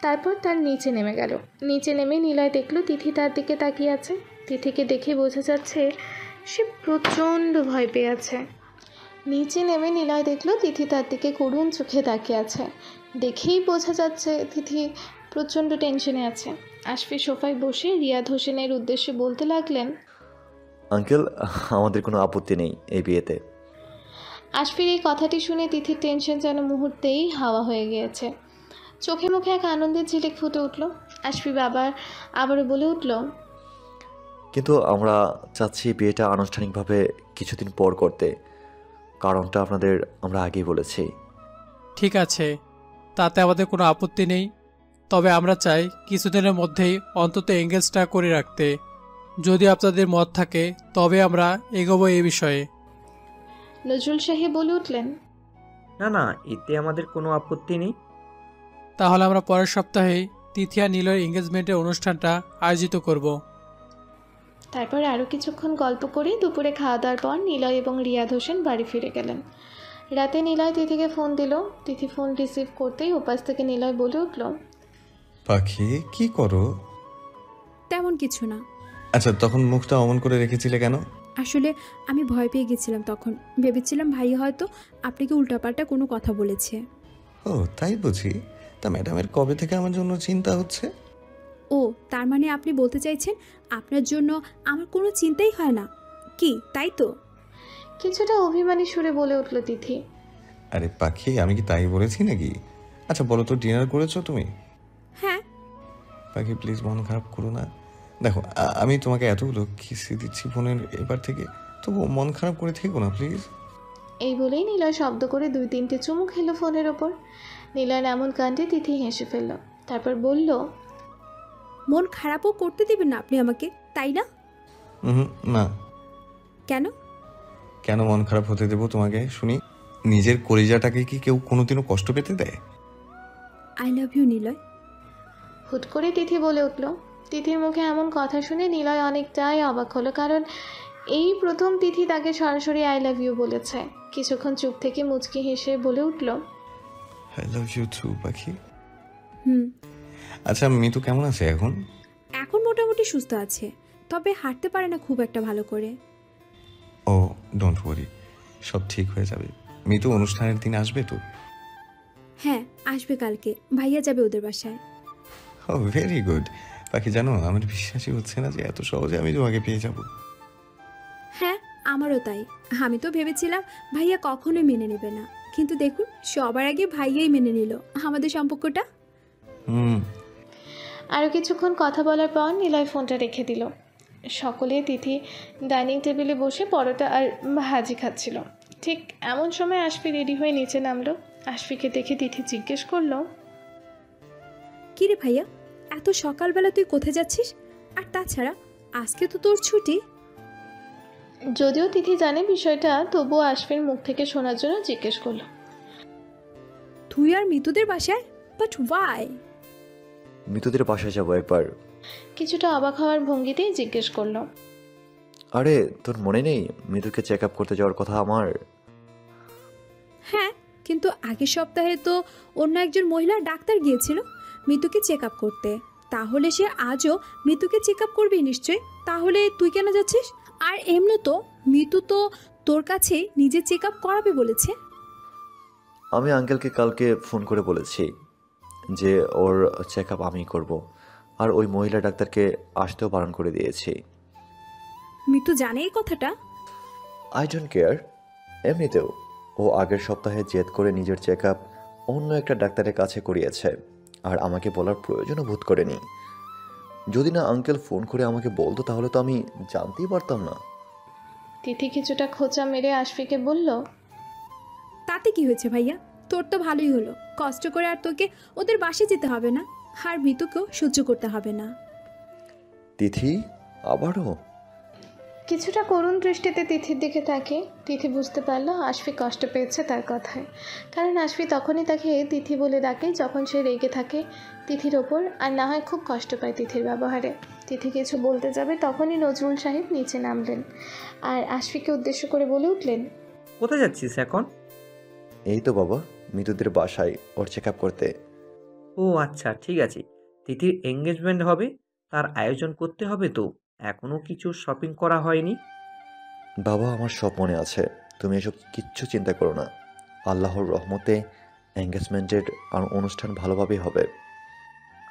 তারপর তার নিচে নেমে গেল। নিচে নেমে নীলয় দেখলো তিথি তার দিকে তাকিয়ে আছে। তিথিকে দেখে বোঝা যাচ্ছে সে প্রচণ্ড ভয় পেয়ে আছে। নিচে নেমে নিলয় দেখলো তিথি তার দিকে করুণ চোখে তাকিয়ে আছে। দেখেই বোঝা যাচ্ছে তিথি প্রচণ্ড টেনশনে আছে। আশফি সোফায় বসে রিয়াদ হোসেনের উদ্দেশ্যে বলতে লাগলেন, আঙ্কেল, আমাদের কোনো আপত্তি নেই এই বিয়েতে। আশফির এই কথাটি শুনে তিথির টেনশন যেন মুহূর্তেই হাওয়া হয়ে গিয়েছে। চোখে মুখে এক আনন্দের ঝিলিক ফুটে উঠল। আশফি আবারও বলে উঠল, কিন্তু আমরা চাচ্ছি বিয়েটা আনুষ্ঠানিকভাবে কিছুদিন পর করতে। কারণটা আপনাদের আমরা আগেই বলেছি। ঠিক আছে, তাতে আমাদের কোনো আপত্তি নেই। তবে আমরা চাই কিছুদিনের মধ্যেই অন্তত এঙ্গেজটা করে রাখতে। যদি আপনাদের মত থাকে তবে আমরা এগোবো এই বিষয়ে। নজরুল সাহেব বলে উঠলেন, না না, এতে আমাদের কোনো আপত্তি নেই। তাহলে আমরা পরের সপ্তাহেই তিথি আর নিলয়ের এঙ্গেজমেন্টের অনুষ্ঠানটা আয়োজিত করব। তারপর আরও কিছুক্ষণ গল্প করে দুপুরে খাওয়া দাওয়ার পর নিলয় এবং রিয়াদ হোসেন বাড়ি ফিরে গেলেন। রাতে নিলয় তিথিকে ফোন দিল। তিথি ফোন রিসিভ করতেই উপাস থেকে নিলয় বলে উঠল, পাখি কি করো? তেমন কিছু না। আচ্ছা, তখন মুখটা অমন করে রেখেছিলে কেন? আসলে আমি ভয় পেয়ে গেছিলাম, তখন ভেবেছিলাম ভাইয়া হয়তো আপনাকে উল্টাপাল্টা কোনো কথা বলেছে। ও তাই বুঝি? তা ম্যাডামের কবে থেকে আমার জন্য চিন্তা হচ্ছে? ও, তার মানে আপনি বলতে চাইছেন আপনার জন্য আমার কোনো চিন্তাই হয় না কি, তাই তো? কিছুটা অভিমানী সুরে বলে উঠল তিথি। আরে পাখি, আমি কি তাই বলেছি নাকি? আচ্ছা বলো তো, ডিনার করেছো তুমি? হ্যাঁ। পাখি প্লিজ মন খারাপ করো না। দেখো আমি তোমাকে এতগুলো কিস্তি দিচ্ছি ফোনের এবার থেকে, তবু মন খারাপ করে থেকো না প্লিজ। এই বলেই নিলয় শব্দ করে 2-3টে চুমু খেলো ফোনের ওপর। নিলয়ের এমন কাণ্ডে তিথি হেসে ফেলল। তারপর বলল, মন খারাপও করতে দেবেন না আপনি আমাকে, তাই না? না। কেন? কেন মন খারাপ হতে দেবো তোমাকে শুনি? নিজের কলিজাটাকে কি কেউ কোনোদিনও কষ্ট পেতে দেয়? I love you Niloy. হুট করে তিথি বলে উঠল। তিথির মুখে এমন কথা শুনে নিলয় অনেকটাই অবাক হলো, কারণ এই প্রথম তিথি তাকে সরাসরি আই লাভ ইউ বলেছে। কিছুক্ষণ চুপ থেকে মুচকি হেসে বলে উঠল, আই লাভ ইউ টু পাখি। হুম। আচ্ছা মিতু কেমন আছে এখন? এখন মোটামুটি সুস্থ আছে, তবে হাঁটতে পারে না খুব একটা ভালো করে। ও ডোন্ট ওয়ারি, সব ঠিক হয়ে যাবে। মিতু অনুষ্ঠানের দিন আসবে তো? হ্যাঁ, আসবে কালকে, ভাইয়া যাবে ওদের বাসায়। ও ভেরি গুড। পাখি জানো, আমার বিশ্বাসই হচ্ছে না যে এত সহজে আমি তোমাকে পেয়ে যাব। হ্যাঁ, আমারও তাই। আমি তো ভেবেছিলাম ভাইয়া কখনোই মেনে নেবে না, কিন্তু দেখুন সবার আগে ভাইয়াই মেনে নিল আমাদের সম্পর্কটা। আরও কিছুক্ষণ কথা বলার পর নিলয় ফোনটা রেখে দিল। সকলে তিথি ডাইনিং টেবিলে বসে পরোটা আর ভাজি খাচ্ছিল। ঠিক এমন সময় আশফি রেডি হয়ে নিচে নামলো। আশফিকে দেখে তিথি জিজ্ঞেস করলো, কিরে ভাইয়া, এত সকালবেলা তুই কোথায় যাচ্ছিস? আর তাছাড়া আজকে তো তোর ছুটি। যদিও তিথি জানে বিষয়টা, তবুও আশফির মুখ থেকে শোনার জন্য জিজ্ঞেস করলো, তুই আর মিতুদের বাসায়? But why? মিতুদের বাসায় যাবো একবার। কিছুটা অবাক হওয়ার ভঙ্গিতেই জিজ্ঞেস করলো, আরে তোর মনে নেই মিতুকে চেক আপ করতে যাওয়ার কথা আমার? হ্যাঁ, কিন্তু আগের সপ্তাহে তো অন্য একজন মহিলা ডাক্তার গিয়েছিল মিতুকে চেক আপ করতে, তাহলে সে আজও মিতুকে চেক আপ করবে নিশ্চয়ই। তাহলে তুই কেন যাচ্ছিস? আর এমনি তো মিতু তো তোর কাছে নিজে চেক আপ করাবে বলেছে। আমি আঙ্কেলকে কালকে ফোন করে বলেছি যে ওর চেক আপ আমি করব, আর ওই মহিলা ডাক্তারকে আসতেও বারণ করে দিয়েছি। মিতু জানে এই কথাটা? I don't care. এমনিতেও ও আগের সপ্তাহে জেদ করে নিজের চেক আপ অন্য একটা ডাক্তারের কাছে করিয়েছে, আর আমাকে বলার প্রয়োজনও বোধ করেনি। যদি না আঙ্কেল ফোন করে আমাকে বলতো তাহলে তো আমি জানতেই পারতাম না। তিথি কিছুটা খোঁচা মেরে আশফিকে বলল, তাতে কি হয়েছে ভাইয়া, তোর তো ভালোই হলো, কষ্ট করে আর তোকে ওদের বাসে যেতে হবে না, আর মিতুকেও সহ্য করতে হবে না। তিথি আবারও? কিছুটা করুণ দৃষ্টিতে তিথির দিকে তাকে তিথি বুঝতে পারলো আশফি কষ্ট পেয়েছে তার কথায়, কারণ আশফি তখনই তাকে তিথি বলে ডাকে যখন সে রেগে থাকে তিথির ওপর, আর না হয় খুব কষ্ট পায় তিথির ব্যবহারে। তিথি কিছু বলতে যাবে তখনই নজরুল সাহেব নিচে নামলেন আর আশফিকে উদ্দেশ্য করে বলে উঠলেন, কোথায় যাচ্ছিস এখন? এই তো বাবা, মিতুদের বাসায় ওর চেক আপ করতে। ও আচ্ছা, ঠিক আছে। তিথির এঙ্গেজমেন্ট হবে, তার আয়োজন করতে হবে তো, এখনও কিছু শপিং করা হয়নি? বাবা, আমার সব মনে আছে, তুমি এসব কিচ্ছু চিন্তা করো না। আল্লাহর রহমতে এঙ্গেজমেন্টের আর অনুষ্ঠান ভালোভাবেই হবে।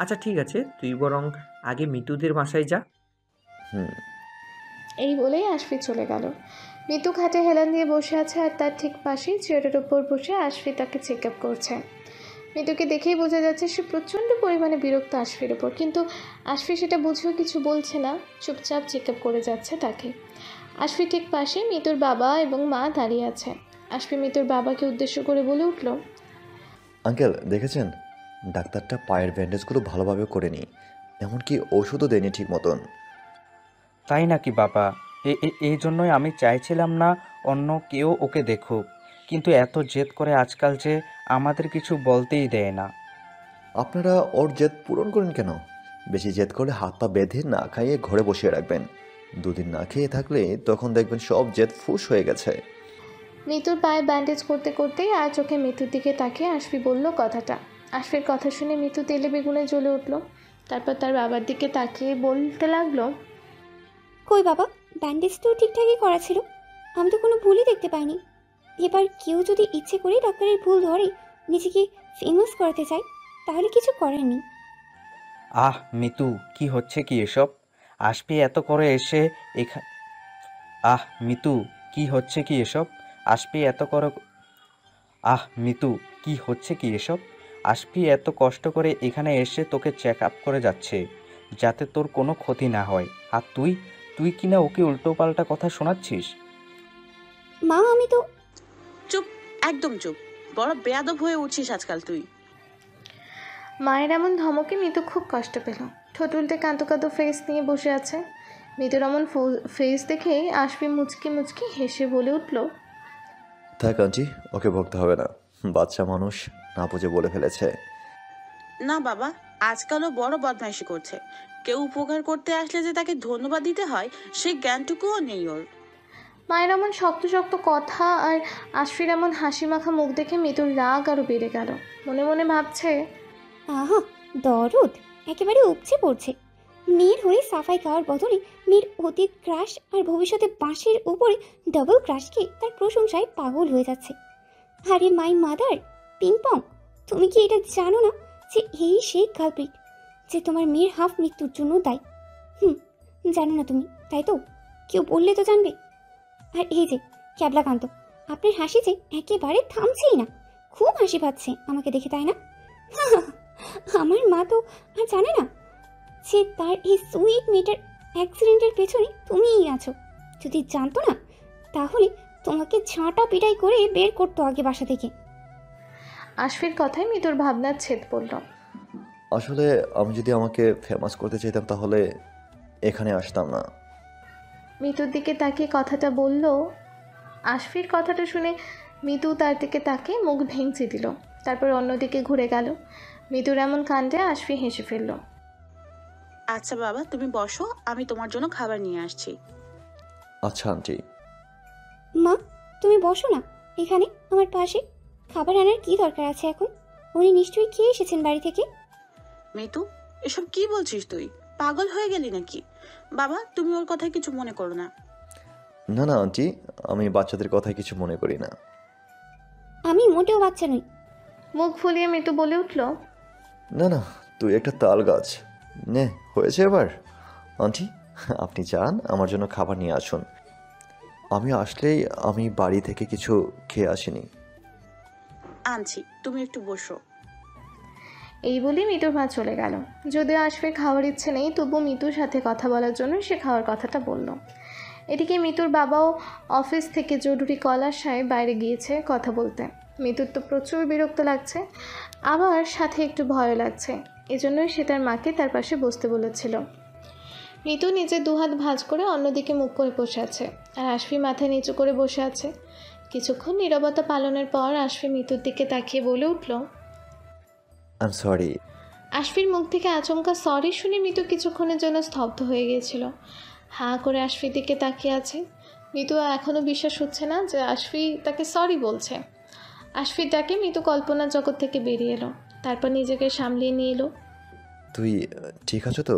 আচ্ছা ঠিক আছে, তুই বরং আগে মিতুদের বাসায় যা। হুম। এই বলেই আশফি চলে গেল। মিতু খাটে হেলান দিয়ে বসে আছে আর তার ঠিক পাশেই চেয়ারের ওপর বসে আশফি তাকে চেক আপ করছে। মিতুকে দেখেই বোঝা যাচ্ছে সে প্রচণ্ড পরিমাণে বিরক্ত আশফির ওপর, কিন্তু আশফি সেটা বুঝেও কিছু বলছে না, চুপচাপ চেক আপ করে যাচ্ছে তাকে। আশফি ঠিক পাশে মিতুর বাবা এবং মা দাঁড়িয়ে আছে। আশফি মিতুর বাবাকে উদ্দেশ্য করে বলে উঠল, আঙ্কেল দেখেছেন, ডাক্তারটা পায়ের ব্যান্ডেজগুলো ভালোভাবে করেনি, এমনকি ওষুধও দেয়নি ঠিক মতন। তাই নাকি বাবা? এই জন্যই আমি চাইছিলাম না অন্য কেউ ওকে দেখুক, কিন্তু এত জেদ করে আজকাল যে আমাদের কিছু বলতেই দেয় না। আপনারা ওর জেদ পূরণ করেন কেন? বেশি জেদ করলে হাত পা বেঁধে না খাইয়ে ঘরে বসিয়ে রাখবেন। দুদিন না খেয়ে থাকলে তখন দেখবেন সব জেদ ফুস হয়ে গেছে। মিতুর পায়ে ব্যান্ডেজ করতে করতেই আর চোখে মিতুর দিকে তাকিয়ে আশফি বলল কথাটা। আশফির কথা শুনে মিতু তেলে বেগুনে জ্বলে উঠল। তারপর তার বাবার দিকে তাকিয়ে বলতে লাগলো, কই বাবা, ব্যান্ডেজ তো ঠিকঠাকই করা ছিল, আমি তো কোনো ভুলই দেখতে পাইনি। এবার কেউ যদি ইচ্ছে করে ডাক্তারের ভুল ধরে নিজেকে ফেমাস করাতে চায় তাহলে কিছু করার নেই। আহ মিতু, কি হচ্ছে কি এসব? আসবি এত করে এসে এখানে। আহ মিতু, কি হচ্ছে কি এসব? আসবি এত করে। আহ মিতু, কি হচ্ছে কি এসব? আসবি এত কষ্ট করে এখানে এসে তোকে চেক আপ করে যাচ্ছে যাতে তোর কোনো ক্ষতি না হয়, আর তুই তুই কিনা ওকে উল্টোপাল্টা কথা শোনাচ্ছিস। মা আমি তো। চুপ, একদম চুপ। বড় বেয়াদব হয়ে উঠছিস আজকাল তুই। মায়ের এমন ধমকে মিতু খুব কষ্ট পেল। ঠোঁট উল্টে কাঁদো কাঁদো ফেস নিয়ে বসে আছে। মিতুর এমন ফেস দেখেই আশফি মুচকি মুচকি হেসে বলে উঠল, থাক আন্টি, ওকে ভুগতে হবে না, বাচ্চা মানুষ না বুঝে বলে ফেলেছে। না বাবা, আজকালও বড় বদমাইশি করছে। কেউ উপকার করতে আসলে যে তাকে ধন্যবাদ দিতে হয় সেই জ্ঞানটুকুও নেই ওর। মায়ের এমন শক্ত শক্ত কথা আর আশফির এমন হাসি মাখা মুখ দেখে মিতুর রাগ আরও বেড়ে গেল। মনে মনে ভাবছে, আহা, দরদ একেবারে উপচে পড়ছে। মেয়ের হয়ে সাফাই গাওয়ার বদলে মেয়ের অতীত ক্রাশ আর ভবিষ্যতে বাঁশের উপরে ডাবল ক্রাশকে তার প্রশংসায় পাগল হয়ে যাচ্ছে। আরে মাই মাদার পিংপং, তুমি কি এটা জানো না যে এই সেই কালপ্রিট যে তোমার মেয়ের হাফ মৃত্যুর জন্য দায়ী? জানো না তুমি, তাই তো? কেউ বললে তো জানবে। আর এই যে ক্যাবলাকান্ত, আপনার হাসি যে একেবারে থামছেই না, খুব হাসি পাচ্ছে আমাকে দেখে, তাই না? আমার মা তো আর জানে না যে তার এই সুইট মেয়েটার অ্যাক্সিডেন্টের পেছনে তুমিই আছো। যদি জানতো না তাহলে তোমাকে ঝাঁটা পিটাই করে বের করতো আগে বাসা থেকে। আশফির কথায় মিতুর ভাবনার ছেদ পড়ল। আসলে আমি যদি আমাকে ফেমাস করতে চাইতাম তাহলে এখানে আসতাম না। মিতুর দিকে তাকিয়ে কথাটা বলল। আশফির কথাটা শুনে মিতু তার দিকে তাকিয়ে মুখ ভেঙচি দিল, তারপর অন্যদিকে ঘুরে গেল। মিতুর এমন কাণ্ডে আশফি হেসে ফেলল। আচ্ছা বাবা, তুমি বসো, আমি তোমার জন্য খাবার নিয়ে আসছি। আচ্ছা আন্টি। মা তুমি বসো না এখানে আমার পাশে। খাবার আনার কি দরকার আছে এখন? উনি নিশ্চয়ই খেয়ে এসেছেন বাড়ি থেকে। মিতু, এসব কি বলছিস তুই? পাগল হয়ে গেলি নাকি? বাবা, তুমি ওর কথায় কিছু মনে করো না। না না আন্টি, আমি বাচ্চাদের কথায় কিছু মনে করি না। আমি মোটেও বাচ্চা নই। মুখ ফুলিয়ে মিতু বলে উঠল, না না, তুই একটা তাল গাছ। নে, হয়েছে এবার। আন্টি আপনি যান, আমার জন্য খাবার নিয়ে আসুন। আমি আসলেই আমি বাড়ি থেকে কিছু খেয়ে আসিনি। আনছি, তুমি একটু বসো। এই বলেই মিতুর মা চলে গেল। যদিও আশফির খাওয়ার ইচ্ছে নেই, তবু মিতুর সাথে কথা বলার জন্য সে খাওয়ার কথাটা বলল। এদিকে মিতুর বাবাও অফিস থেকে জরুরি কল আসায় বাইরে গিয়েছে কথা বলতে। মিতুর তো প্রচুর বিরক্ত লাগছে, আবার সাথে একটু ভয়ও লাগছে। এজন্যই সে তার মাকে তার পাশে বসতে বলেছিল। মিতু নিজের দুহাত ভাঁজ করে অন্যদিকে মুখ করে বসে আছে, আর আশফি মাথায় নিচু করে বসে আছে। কিছুক্ষণ নীরবতা পালনের পর আশফি মিতুর দিকে তাকিয়ে বলে উঠল, আই এম সরি। আশফির মুখ থেকে আচমকা সরি শুনে মিতু কিছুক্ষণের জন্য স্তব্ধ হয়ে গিয়েছিল। হাঁ করে আশফির দিকে তাকিয়ে আছে। মিতু এখনও বিশ্বাস হচ্ছে না যে আশফি তাকে সরি বলছে। আশফির ডাকে মিতু কল্পনার জগৎ থেকে বেরিয়ে এলো, তারপর নিজেকে সামলিয়ে নিয়ে এলো। তুই ঠিক আছো তো?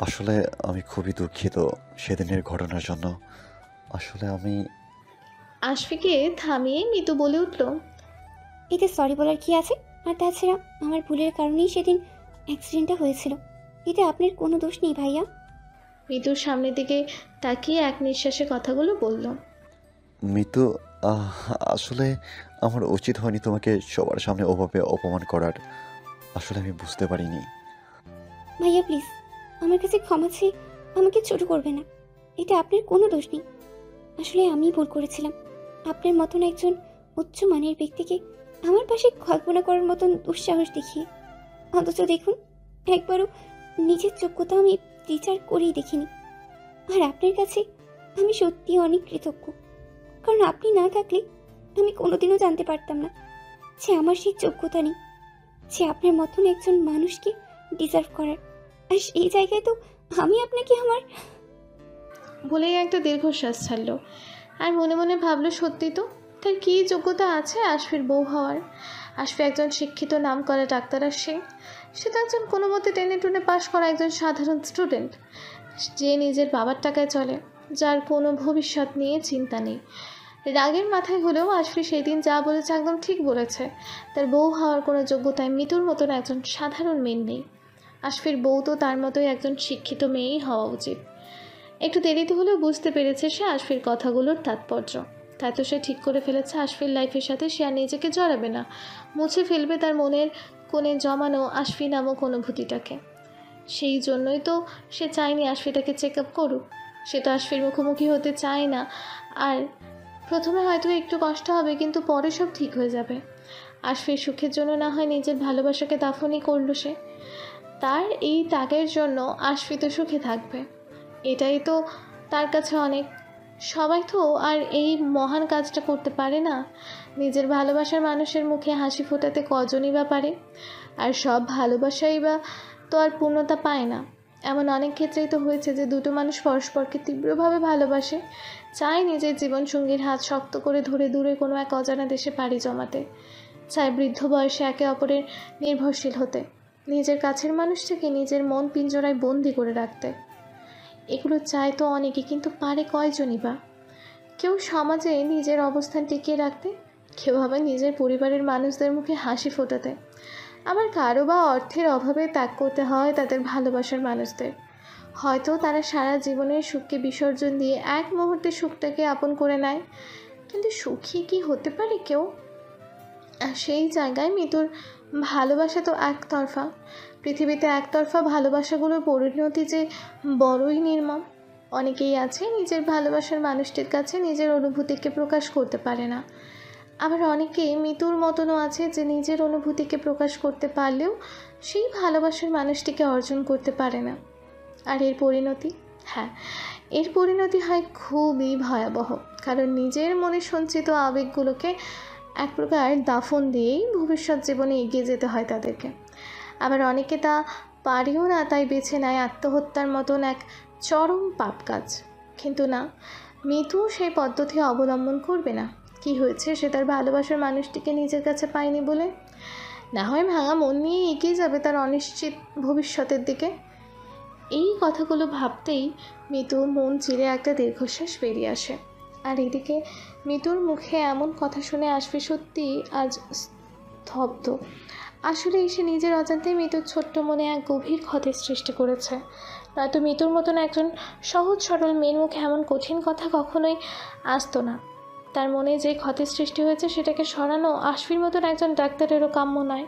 আসলে আমি খুবই দুঃখিত সেদিনের ঘটনার জন্য। আসলে আমি আশফিকে থামিয়ে মিতু বলে উঠল, এতে সরি বলার কি আছে? আর তাছাড়া আমার ভুলের কারণেই সেদিন অ্যাক্সিডেন্টটা হয়েছিল। এতে আপনার কোনো দোষ নেই ভাইয়া। মিতুর সামনের দিকে তাকিয়ে এক নিঃশ্বাসে কথাগুলো বলল। মিতু, আসলে আমার উচিত হয়নি তোমাকে সবার সামনে ওভাবে অপমান করার। আসলে আমি বুঝতে পারিনি। ভাইয়া প্লিজ আমার কাছে ক্ষমা চেয়ে আমাকে ছোট করবে না। এতে আপনার কোনো দোষ নেই। আসলে আমিই ভুল করেছিলাম। আপনার মতন একজন উচ্চ মানের ব্যক্তিকে আমার পাশে কল্পনা করার মতন দুঃসাহস দেখিয়ে, অথচ দেখুন একবারও নিজের যোগ্যতা আমি বিচার করেই দেখিনি। আর আপনার কাছে আমি সত্যি অনেক কৃতজ্ঞ, কারণ আপনি না থাকলে আমি কোনোদিনও জানতে পারতাম না যে আমার সেই যোগ্যতা নেই, যে আপনার মতন একজন মানুষকে ডিজার্ভ করার। আর এই জায়গায় তো আমি আপনাকে আমার বলেই একটা দীর্ঘশ্বাস ছাড়লো। আর মনে মনে ভাবলো, সত্যি তো, তার কী যোগ্যতা আছে আশফির বউ হওয়ার। আশফি একজন শিক্ষিত নাম করা ডাক্তার, আর সে তো একজন কোনো মতে টেনে টুনে পাশ করা একজন সাধারণ স্টুডেন্ট, যে নিজের বাবার টাকায় চলে, যার কোনো ভবিষ্যৎ নিয়ে চিন্তা নেই। রাগের মাথায় হলেও আশফি সেই দিন যা বলেছে একদম ঠিক বলেছে। তার বউ হওয়ার কোনো যোগ্যতায় মিতুর মতন একজন সাধারণ মেয়ে নেই। আশফির বউ তো তার মতোই একজন শিক্ষিত মেয়েই হওয়া উচিত। একটু দেরিতে হলেও বুঝতে পেরেছে সে আশফির কথাগুলোর তাৎপর্য। তাই তো সে ঠিক করে ফেলেছে আশফির লাইফের সাথে সে আর নিজেকে জড়াবে না, মুছে ফেলবে তার মনের কোণে জমানো আশফি নামক অনুভূতিটাকে। সেই জন্যই তো সে চায়নি আশফিটাকে চেক আপ করুক। সে তো আশফির মুখোমুখি হতে চায় না। আর প্রথমে হয়তো একটু কষ্ট হবে, কিন্তু পরে সব ঠিক হয়ে যাবে। আশফির সুখের জন্য না হয় নিজের ভালোবাসাকে দাফনই করলো সে। তার এই ত্যাগের জন্য আশফি তো সুখে থাকবে, এটাই তো তার কাছে অনেক। সবাই তো আর এই মহান কাজটা করতে পারে না। নিজের ভালোবাসার মানুষের মুখে হাসি ফোটাতে কজনই বা পারে? আর সব ভালোবাসাই বা তো আর পূর্ণতা পায় না। এমন অনেক ক্ষেত্রেই তো হয়েছে যে দুটো মানুষ পরস্পরকে তীব্রভাবে ভালোবাসে, চায় নিজের জীবনসঙ্গীর হাত শক্ত করে ধরে দূরে কোনো এক অজানা দেশে পাড়ি জমাতে, চায় বৃদ্ধ বয়সে একে অপরের নির্ভরশীল হতে, নিজের কাছের মানুষটাকে নিজের মন পিঞ্জরায় বন্দি করে রাখতে। এগুলো চায় তো অনেকে, কিন্তু পারে কয়জনই বা? কেউ সমাজে নিজের অবস্থান টিকিয়ে রাখতে, কেউ আবার নিজের পরিবারের মানুষদের মুখে হাসি ফোটাতে, আবার কারো বা অর্থের অভাবে ত্যাগ করতে হয় তাদের ভালোবাসার মানুষদের। হয়তো তারা সারা জীবনের সুখকে বিসর্জন দিয়ে এক মুহূর্তে সুখটাকে আপন করে নেয়, কিন্তু সুখী কি হতে পারে কেউ? আর সেই জায়গায় মিতুর ভালোবাসা তো একতরফা। পৃথিবীতে একতরফা ভালোবাসাগুলোর পরিণতি যে বড়ই নির্মম। অনেকেই আছে নিজের ভালোবাসার মানুষটির কাছে নিজের অনুভূতিকে প্রকাশ করতে পারে না। আবার অনেকেই মিতুর মতনও আছে যে নিজের অনুভূতিকে প্রকাশ করতে পারলেও সেই ভালোবাসার মানুষটিকে অর্জন করতে পারে না। আর এর পরিণতি, হ্যাঁ, এর পরিণতি হয় খুবই ভয়াবহ। কারণ নিজের মনে সঞ্চিত আবেগগুলোকে এক প্রকার দাফন দিয়েই ভবিষ্যৎ জীবনে এগিয়ে যেতে হয় তাদেরকে। আবার অনেকে তা পারেও না, তাই বেছে নেয় আত্মহত্যার মতন এক চরম পাপ কাজ। কিন্তু না, মিতু সেই পদ্ধতি অবলম্বন করবে না। কি হয়েছে, সে তার ভালোবাসার মানুষটিকে নিজের কাছে পায়নি বলে না হয় ভাঙা মন নিয়ে এগিয়ে যাবে তার অনিশ্চিত ভবিষ্যতের দিকে। এই কথাগুলো ভাবতেই মিতুর মন চিরে একটা দীর্ঘশ্বাস বেরিয়ে আসে। আর এদিকে মিতুর মুখে এমন কথা শুনে আশফি সত্যি আজ স্তব্ধ। আসলে সে নিজের অজান্তেই মিতুর ছোট্ট মনে এক গভীর ক্ষতের সৃষ্টি করেছে। নয়তো মিতুর মতন একজন সহজ সরল মেয়ের মুখে এমন কঠিন কথা কখনোই আসতো না। তার মনে যে ক্ষতের সৃষ্টি হয়েছে সেটাকে সরানো আশফির মতন একজন ডাক্তারেরও কাম্য নয়।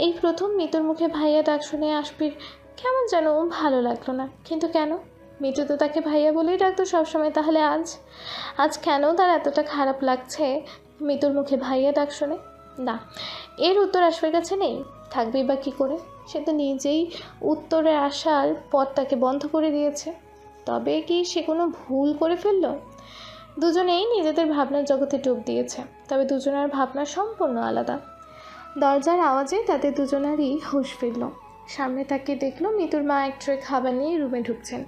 এই প্রথম মিতুর মুখে ভাইয়া ডাক শুনে আশফির কেমন যেন ভালো লাগলো না। কিন্তু কেন? মিতু তো তাকে ভাইয়া বলেই ডাকতো সবসময়, তাহলে আজ কেন তার এতটা খারাপ লাগছে মিতুর মুখে ভাইয়া ডাক শুনে? না, এর উত্তর আশফির কাছে নেই, থাকবেই বা কী করে? সে তো নিজেই উত্তরে আসার পথটাকে বন্ধ করে দিয়েছে। তবে কি সে কোনো ভুল করে ফেলল? দুজনেই নিজেদের ভাবনার জগতে ডুব দিয়েছে, তবে দুজনের ভাবনা সম্পূর্ণ আলাদা। দরজার আওয়াজে তাদের দুজনারই হুঁশ ফিরল। সামনে তাকিয়ে দেখলো মিতুর মা এক ট্রে খাবার নিয়ে রুমে ঢুকছেন।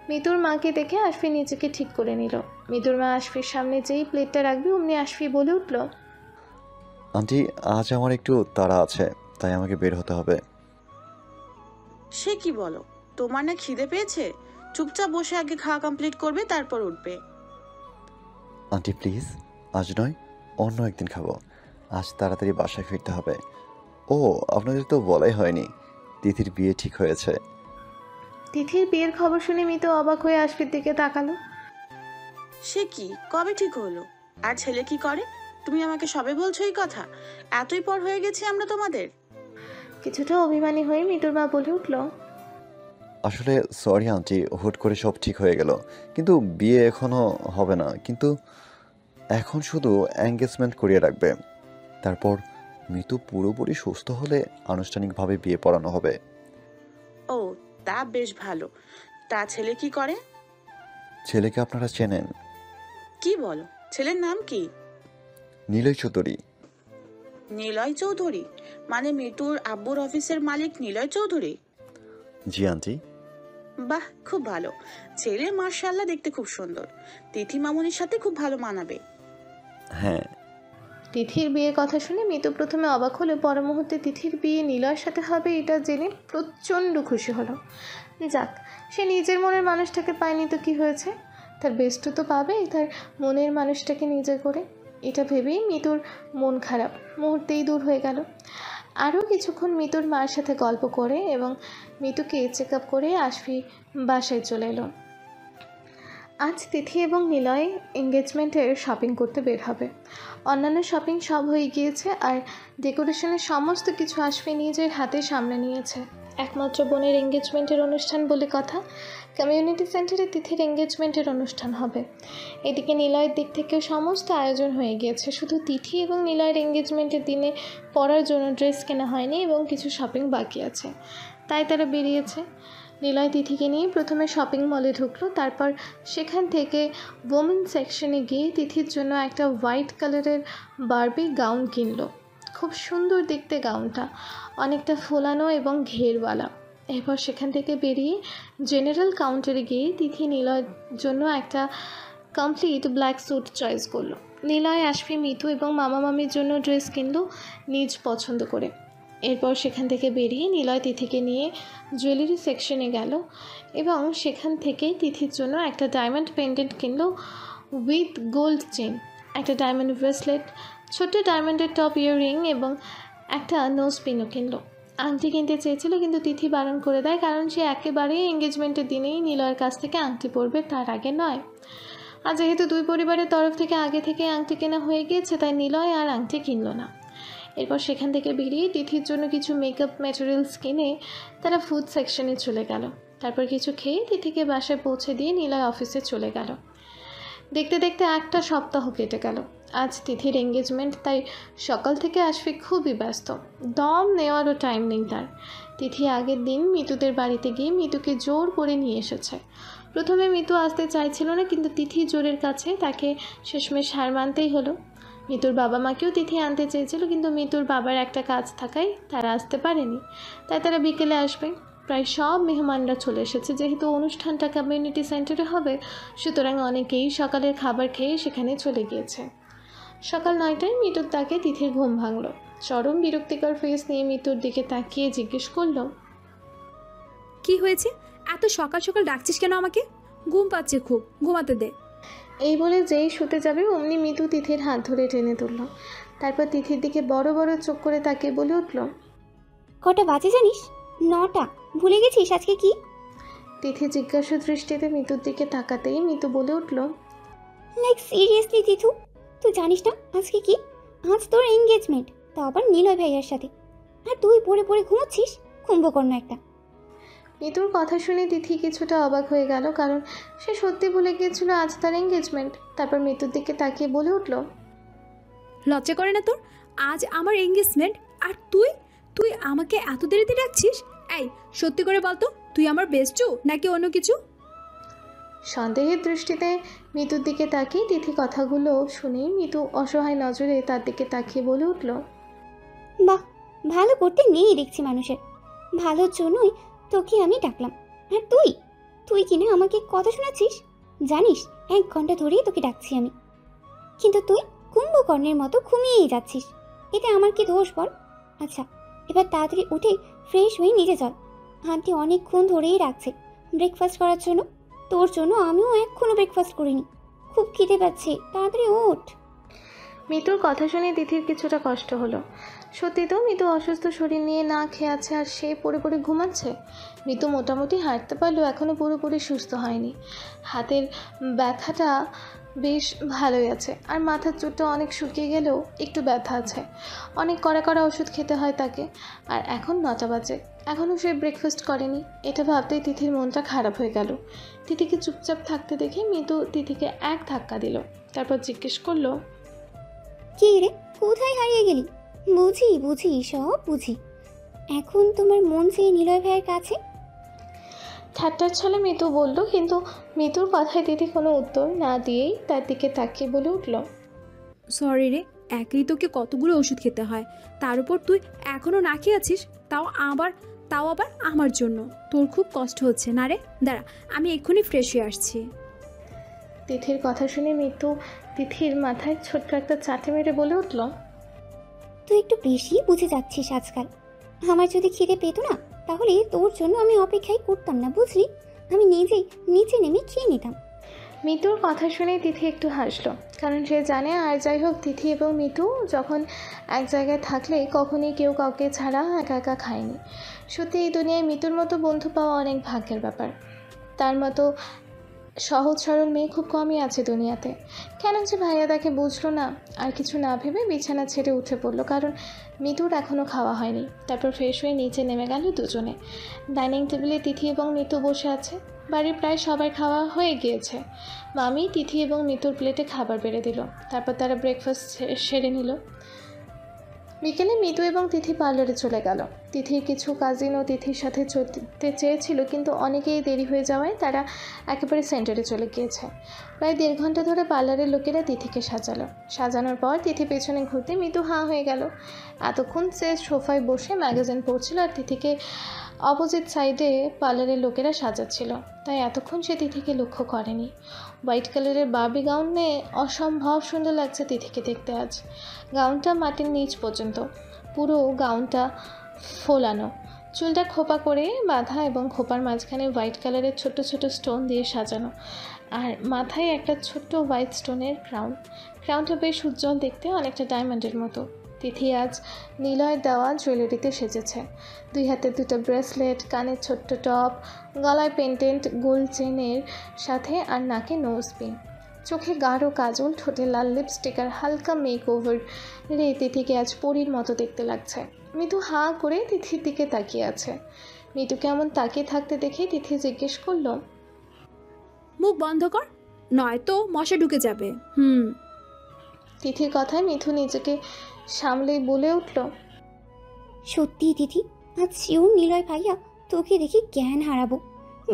মিতুর মাকে দেখে আশফি নিজেকে ঠিক করে নিল। মিতুর মা আশফির সামনে যেই প্লেটটা রাখবে অমনি আশফি বলে উঠল, আন্টি, আজ আমার একটু তাড়া আছে, তাই আমাকে বের হতে হবে। সে কি বলো, তোমার না খিদে পেয়েছে? চুপচাপ বসে আগে খাওয়া কমপ্লিট করবে, তারপর উঠবে। আন্টি প্লিজ, আজ নয়, অন্য একদিন খাবো। আজ তাড়াতাড়ি বাসায় ফিরতে হবে। ও, আপনাদের তো বলাই হয়নি, তিথির বিয়ে ঠিক হয়েছে। তিথির বিয়ের খবর শুনে মিতু অবাক হয়ে আশফির দিকে তাকালো। সে কি, কবে ঠিক হলো? আর ছেলে কি করে? তুমি আমাকে সবে বলছো এই কথা? এতই পর হয়ে গেছি আমরা তোমাদের। কিছুটা অভিমানী হয়ে মিতুর মা বলে উঠল, আসলে সরি আন্টি, হুট করে সব ঠিক হয়ে গেল, কিন্তু বিয়ে এখনো হবে না। কিন্তু এখন শুধু এঙ্গেজমেন্ট করিয়ে রাখবে, তারপর মিতু পুরোপুরি সুস্থ হলে আনুষ্ঠানিকভাবে বিয়ে পড়ানো হবে। ও, তা বেশ ভালো। তা ছেলে কি করে? ছেলেকে আপনারা চেনেন? কি বলো? ছেলের নাম কি? নিলয় চৌধুরী। নিলয় চৌধুরী? মানে মিতুর আব্বুর অফিসের মালিক নিলয় চৌধুরী? জি আন্টি। বাহ, খুব ভালো ছেলে, মার্শাল্লাহ, দেখতে খুব সুন্দর। তিথি মামুনির সাথে খুব ভালো মানাবে। হ্যাঁ। তিথির বিয়ের কথা শুনে মিতু প্রথমে অবাক হলে পর মুহূর্তে তিথির বিয়ে নিলয়ের সাথে হবে এটা জেনে প্রচণ্ড খুশি হলো। যাক, সে নিজের মনের মানুষটাকে পায়নি তো কি হয়েছে, তার বেস্ট তো পাবেই তার মনের মানুষটাকে নিজে করে। এটা ভেবেই মিতুর মন খারাপ মুহূর্তেই দূর হয়ে গেল। আরও কিছুক্ষণ মিতুর মার সাথে গল্প করে এবং মিতুকে চেক আপ করে আশফি বাসায় চলে এলো। আজ তিথি এবং নিলয় এঙ্গেজমেন্টের শপিং করতে বের হবে। অন্যান্য শপিং সব হয়ে গিয়েছে আর ডেকোরেশনের সমস্ত কিছু আশফি নিজের হাতে সামলে নিয়েছে। একমাত্র বোনের এঙ্গেজমেন্টের অনুষ্ঠান বলে কথা, কমিউনিটি সেন্টারে তিথির এঙ্গেজমেন্টের অনুষ্ঠান হবে। এদিকে নিলয়ের দিক থেকেও সমস্ত আয়োজন হয়ে গিয়েছে, শুধু তিথি এবং নিলয়ের এঙ্গেজমেন্টের দিনে পরার জন্য ড্রেস কেনা হয়নি এবং কিছু শপিং বাকি আছে, তাই তারা বেরিয়েছে। নিলয় তিথিকে নিয়ে প্রথমে শপিং মলে ঢুকলো, তারপর সেখান থেকে ওমেন সেকশনে গিয়ে তিথির জন্য একটা হোয়াইট কালারের বারবি গাউন কিনলো। খুব সুন্দর দেখতে গাউনটা, অনেকটা ফোলানো এবং ঘেরওয়ালা। এরপর সেখান থেকে বেরিয়ে জেনারেল কাউন্টারে গিয়ে তিথি নিলয়ের জন্য একটা কমপ্লিট ব্ল্যাক স্যুট চয়েস করলো। নিলয়, আশফি, মিতু এবং মামা মামির জন্য ড্রেস কিনলো নিজ পছন্দ করে। এরপর সেখান থেকে বেরিয়ে নিলয় তিথিকে নিয়ে জুয়েলারি সেকশনে গেল এবং সেখান থেকে তিথির জন্য একটা ডায়মন্ড পেন্ডেন্ট কিনলো উইথ গোল্ড চেন, একটা ডায়মন্ড ব্রেসলেট, ছোট্ট ডায়মন্ডের টপ ইয়াররিং এবং একটা নোজ পিনও কিনলো। আংটি কিনতে চেয়েছিল কিন্তু তিথি বারণ করে দেয়, কারণ সে একেবারেই এঙ্গেজমেন্টের দিনেই নিলয়ের কাছ থেকে আংটি পরবে, তার আগে নয়। আর যেহেতু দুই পরিবারের তরফ থেকে আগে থেকে আংটি কেনা হয়ে গিয়েছে, তাই নিলয় আর আংটি কিনলো না। এরপর সেখান থেকে বেরিয়ে তিথির জন্য কিছু মেকআপ ম্যাটেরিয়ালস কিনে তারা ফুড সেকশনে চলে গেল। তারপর কিছু খেয়ে তিথিকে বাসায় পৌঁছে দিয়ে নিলয় অফিসে চলে গেল। দেখতে দেখতে একটা সপ্তাহ কেটে গেল। আজ তিথির এঙ্গেজমেন্ট, তাই সকাল থেকে আশফি খুবই ব্যস্ত, দম নেওয়ারও টাইম নেই তার। তিথি আগের দিন মিতুদের বাড়িতে গিয়ে মিতুকে জোর করে নিয়ে এসেছে। প্রথমে মিতু আসতে চাইছিল না, কিন্তু তিথি জোরের কাছে তাকে শেষমেশ হার মানতেই হলো। মিতুর বাবা মাকেও তিথি আনতে চেয়েছিল, কিন্তু মিতুর বাবার একটা কাজ থাকায় তারা আসতে পারেনি, তাই তারা বিকেলে আসবে। প্রায় সব মেহমানরা চলে এসেছে। যেহেতু অনুষ্ঠানটা কমিউনিটি সেন্টারে হবে, সুতরাং অনেকেই সকালের খাবার খেয়ে সেখানে চলে গিয়েছে। সকাল 9টায় মিতুর তাকে তিথির ঘুম ভাঙল। চরম বিরক্তিকর ফেস নিয়ে মিতুর দিকে তাকিয়ে জিজ্ঞেস করল, কি হয়েছে? এত সকাল সকাল ডাকছিস কেন আমাকে? ঘুম পাচ্ছে খুব, ঘুমাতে দে। এই বলে যেই শুতে যাবে অমনি মিতু তিথির হাত ধরে টেনে তুলল। তারপর তিথির দিকে বড় বড় চোখ করে তাকিয়ে বলে উঠল, কটা বাজে জানিস? 9টা। ভুলে গেছিস আজকে কি? তিথি জিজ্ঞাসা দৃষ্টিতে মিতুর দিকে তাকাতেই মিতু বলে উঠল, লাইক সিরিয়াসলি তিথু, তুই জানিস না আজকে কি? আজ তোর এঙ্গেজমেন্ট, তা আবার নিলয় ভাইয়ার সাথে, আর তুই পড়ে পড়ে ঘুমাচ্ছিস, কুম্ভকর্ণ একটা। মিতুর কথা শুনে তিথি কিছুটা অবাক হয়ে গেল, কারণ সে সত্যি ভুলে গিয়েছিল আজ তার এঙ্গেজমেন্ট। তারপর মিতুর দিকে তাকিয়ে বলে উঠল, লজ্জা করে না তোর? আজ আমার এঙ্গেজমেন্ট আর তুই তুই আমাকে এত দেরিতে ডাকছিস? এই সত্যি করে বলতো, তুই আমার বেস্টু নাকি অন্য কিছু? সন্দেহের দৃষ্টিতে মিতুর দিকে তাকিয়ে তিথি কথাগুলো শুনেই মিতু অসহায় নজরে তার দিকে তাকিয়ে বলে উঠল, বাহ, ভালো করতে নেই দেখছি মানুষের, ভালোর জন্যই তোকে আমি ডাকলাম। আর তুই কিনা আমাকে কথা শোনাচ্ছিস? জানিস 1 ঘন্টা ধরেই তোকে ডাকছি আমি, কিন্তু তুই কুম্ভকর্ণের মতো ঘুমিয়েই যাচ্ছিস। এতে আমার কি দোষ বল? আচ্ছা, এবার তাড়াতাড়ি উঠে ফ্রেশ হয়ে নিচে চল, আন্টি অনেকক্ষণ ধরেই রাখছে ব্রেকফাস্ট করার জন্য। তোর জন্য আমিও এখনও ব্রেকফাস্ট করিনি, খুব খিদে পাচ্ছে, তাড়াতাড়ি ওঠ। মিতুর কথা শুনে তিথির কিছুটা কষ্ট হলো। সত্যি তো মিতু অসুস্থ শরীর নিয়ে না খেয়ে আছে আর সে পড়ে পড়ে ঘুমাচ্ছে। মিতু মোটামুটি হাঁটতে পারলেও এখনও পুরোপুরি সুস্থ হয়নি। হাতের ব্যথাটা বেশ ভালোই আছে, আর মাথার চুটটা অনেক শুকিয়ে গেলেও একটু ব্যথা আছে। অনেক কড়া কড়া ওষুধ খেতে হয় তাকে। আর এখন 9টা বাজে, এখনও সে ব্রেকফাস্ট করেনি। এটা ভাবতেই তিথির মনটা খারাপ হয়ে গেল। তিথিকে চুপচাপ থাকতে দেখে মিতু তিথিকে এক ধাক্কা দিল, তারপর জিজ্ঞেস করলো, কি রে, কোথায় হারিয়ে গেলি? বুঝি বুঝি, সব বুঝি। এখন তোমার মন চেয়ে নিলয় ভাইয়ের কাছে। ঠাট্টার ছলে মিতু বলল, কিন্তু মিতুর কথায় তিথি কোনো উত্তর না দিয়েই তার দিকে তাকিয়ে বলে উঠল, সরি রে, একই তোকে কতগুলো ওষুধ খেতে হয়, তার উপর তুই এখনও না খেয়ে আছিস, তাও আবার আমার জন্য। তোর খুব কষ্ট হচ্ছে না রে? দাঁড়া, আমি এক্ষুনি ফ্রেশ হয়ে আসছি। তিথির কথা শুনে মিতু তিথির মাথায় ছোট্ট একটা চাটে মেরে বলে উঠল, তুই একটু বেশি বুঝে যাচ্ছিস আজকাল। আমার যদি খিদে পেতো না, তাহলে তোর জন্য আমি অপেক্ষাই করতাম না, বুঝলি? আমি নিজেই নিচে নেমে খেয়ে নিতাম। মিতুর কথা শুনে তিথি একটু হাসলো, কারণ সে জানে আর যাই হোক তিথি এবং মিতু যখন এক জায়গায় থাকলে কখনই কেউ কাউকে ছাড়া একা একা খায়নি। সত্যি এই দুনিয়ায় মিতুর মতো বন্ধু পাওয়া অনেক ভাগ্যের ব্যাপার। তার মতো সহজ সরল মেয়ে খুব কমই আছে দুনিয়াতে। কেন যে ভাইয়া তাকে বুঝলো না, আর কিছু না ভেবে বিছানা ছেড়ে উঠে পড়লো, কারণ মিতুর এখনও খাওয়া হয়নি। তারপর ফ্রেশ হয়ে নিচে নেমে গেল দুজনে। ডাইনিং টেবিলে তিথি এবং মিতু বসে আছে। বাড়ির প্রায় সবাই খাওয়া হয়ে গিয়েছে। মামি তিথি এবং মিতুর প্লেটে খাবার বেড়ে দিল, তারপর তারা ব্রেকফাস্ট সেরে নিল। বিকেলে মিতু এবং তিথি পার্লারে চলে গেল। তিথির কিছু কাজিনও তিথির সাথে চলতে চেয়েছিল, কিন্তু অনেকেই দেরি হয়ে যাওয়ায় তারা একেবারে সেন্টারে চলে গিয়েছে। প্রায় 1.5 ঘন্টা ধরে পার্লারের লোকেরা তিথিকে সাজানোর পর তিথি পেছনে ঘুরতে মিতু হাঁ হয়ে গেল। এতক্ষণ সে সোফায় বসে ম্যাগাজিন পড়ছিল, আর তিথিকে অপোজিট সাইডে পার্লারের লোকেরা সাজাচ্ছিল, তাই এতক্ষণ সে তিথিকে লক্ষ্য করেনি। হোয়াইট কালারের বার্বি গাউনে অসম্ভব সুন্দর লাগছে তিথিকে দেখতে আজ। গাউনটা মাটির নিচ পর্যন্ত, পুরো গাউনটা ফোলানো, চুলটা খোপা করে বাঁধা এবং খোপার মাঝখানে হোয়াইট কালারের ছোট ছোট স্টোন দিয়ে সাজানো, আর মাথায় একটা ছোট্ট হোয়াইট স্টোনের ক্রাউনটা বেশ উজ্জ্বল দেখতে, অনেকটা ডায়মন্ডের মতো। তিথি আজ নিলয় দেওয়া জুয়েলারিতে সেজেছে। 2 হাতে 2টা ব্রেসলেট, কানের ছোট্ট টপ, গলায় পেন্ডেন্ট, গোল্ড চেনের সাথে, আর নাকে নোজ পিন, চোখে গাঢ় কাজল, ঠোঁটে লাল লিপস্টিক আর হালকা মেকওভার রে তিথিকে আজ পরীর মতো দেখতে লাগছে। মিতু হাঁ করে তিথির দিকে তাকিয়ে আছে। মিতু কেমন তাকিয়ে থাকতে দেখে তিথি জিজ্ঞেস করলো, মুখ বন্ধ কর, নয়তো মশা ঢুকে যাবে। তিথির কথায় মিতু নিজেকে সামলেই বলে উঠল, সত্যি দিদি, আজ শিওর নিলয় ভাইয়া তোকে দেখে জ্ঞান হারাবো।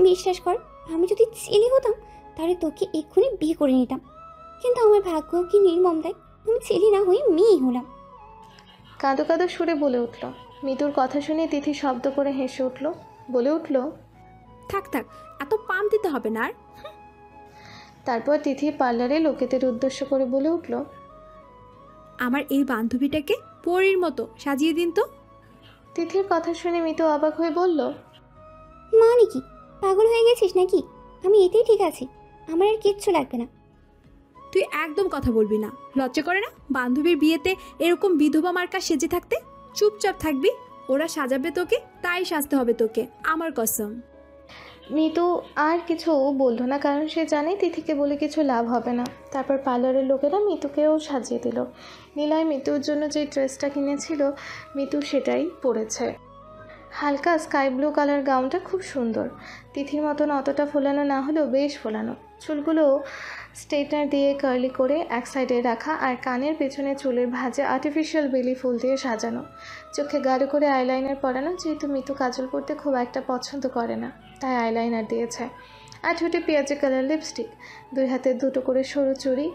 বিশ্বাস কর, আমি যদি ছেলে হতাম তাহলে তোকে এক্ষুনি বিয়ে করে নিতাম, কিন্তু আমার ভাগ্য কি নির্মম দেয়, আমি ছেলে না হয়ে মেয়েই হলাম। কাঁদো কাঁদো সুরে বলে উঠল। মিতুর কথা শুনে তিথি শব্দ করে হেসে উঠল, বলে উঠল, থাক থাক, এত পাম দিতে হবে না আর। তারপর তিথি পার্লারে লোকেদের উদ্দেশ্য করে বলে উঠল, আমার এই বান্ধবীটাকে পরীর মতো সাজিয়ে দিন তো। তিথির কথা শুনে মিতু অবাক হয়ে বলল, মানে কি, পাগল হয়ে গেছিস নাকি? আমি এতেই ঠিক আছি, আমার আর কিচ্ছু লাগবে না। তুই একদম কথা বলবি না, লজ্জা করে না বান্ধবীর বিয়েতে এরকম বিধবা মার্কা সেজে থাকতে? চুপচাপ থাকবি, ওরা সাজাবে তোকে, তাই সাজতে হবে তোকে, আমার কসম। মিতু আর কিছু বলল না, কারণ সে জানে তিথিকে বলে কিছু লাভ হবে না। তারপর পার্লারের লোকেরা মিতুকেও সাজিয়ে দিল। নীলয় মিতুর জন্য যে ড্রেসটা কিনেছিল মিতু সেটাই পরেছে। হালকা স্কাই ব্লু কালার গাউনটা খুব সুন্দর। তিথির মতন অতটা ফোলানো না হলেও বেশ ফোলানো। চুলগুলো স্ট্রেটনার দিয়ে কার্লি করে এক সাইডে রাখা, আর কানের পেছনে চুলের ভাঁজে আর্টিফিশিয়াল বেলি ফুল দিয়ে সাজানো। চোখে গাঢ় করে আইলাইনার পরানো, যেহেতু মিতু কাজল করতে খুব একটা পছন্দ করে না, তাই আইলাইনার দিয়েছে। আর ঠোঁটে পেঁয়াজি কালার লিপস্টিক। 2 হাতে 2টো করে সরু চুড়ি,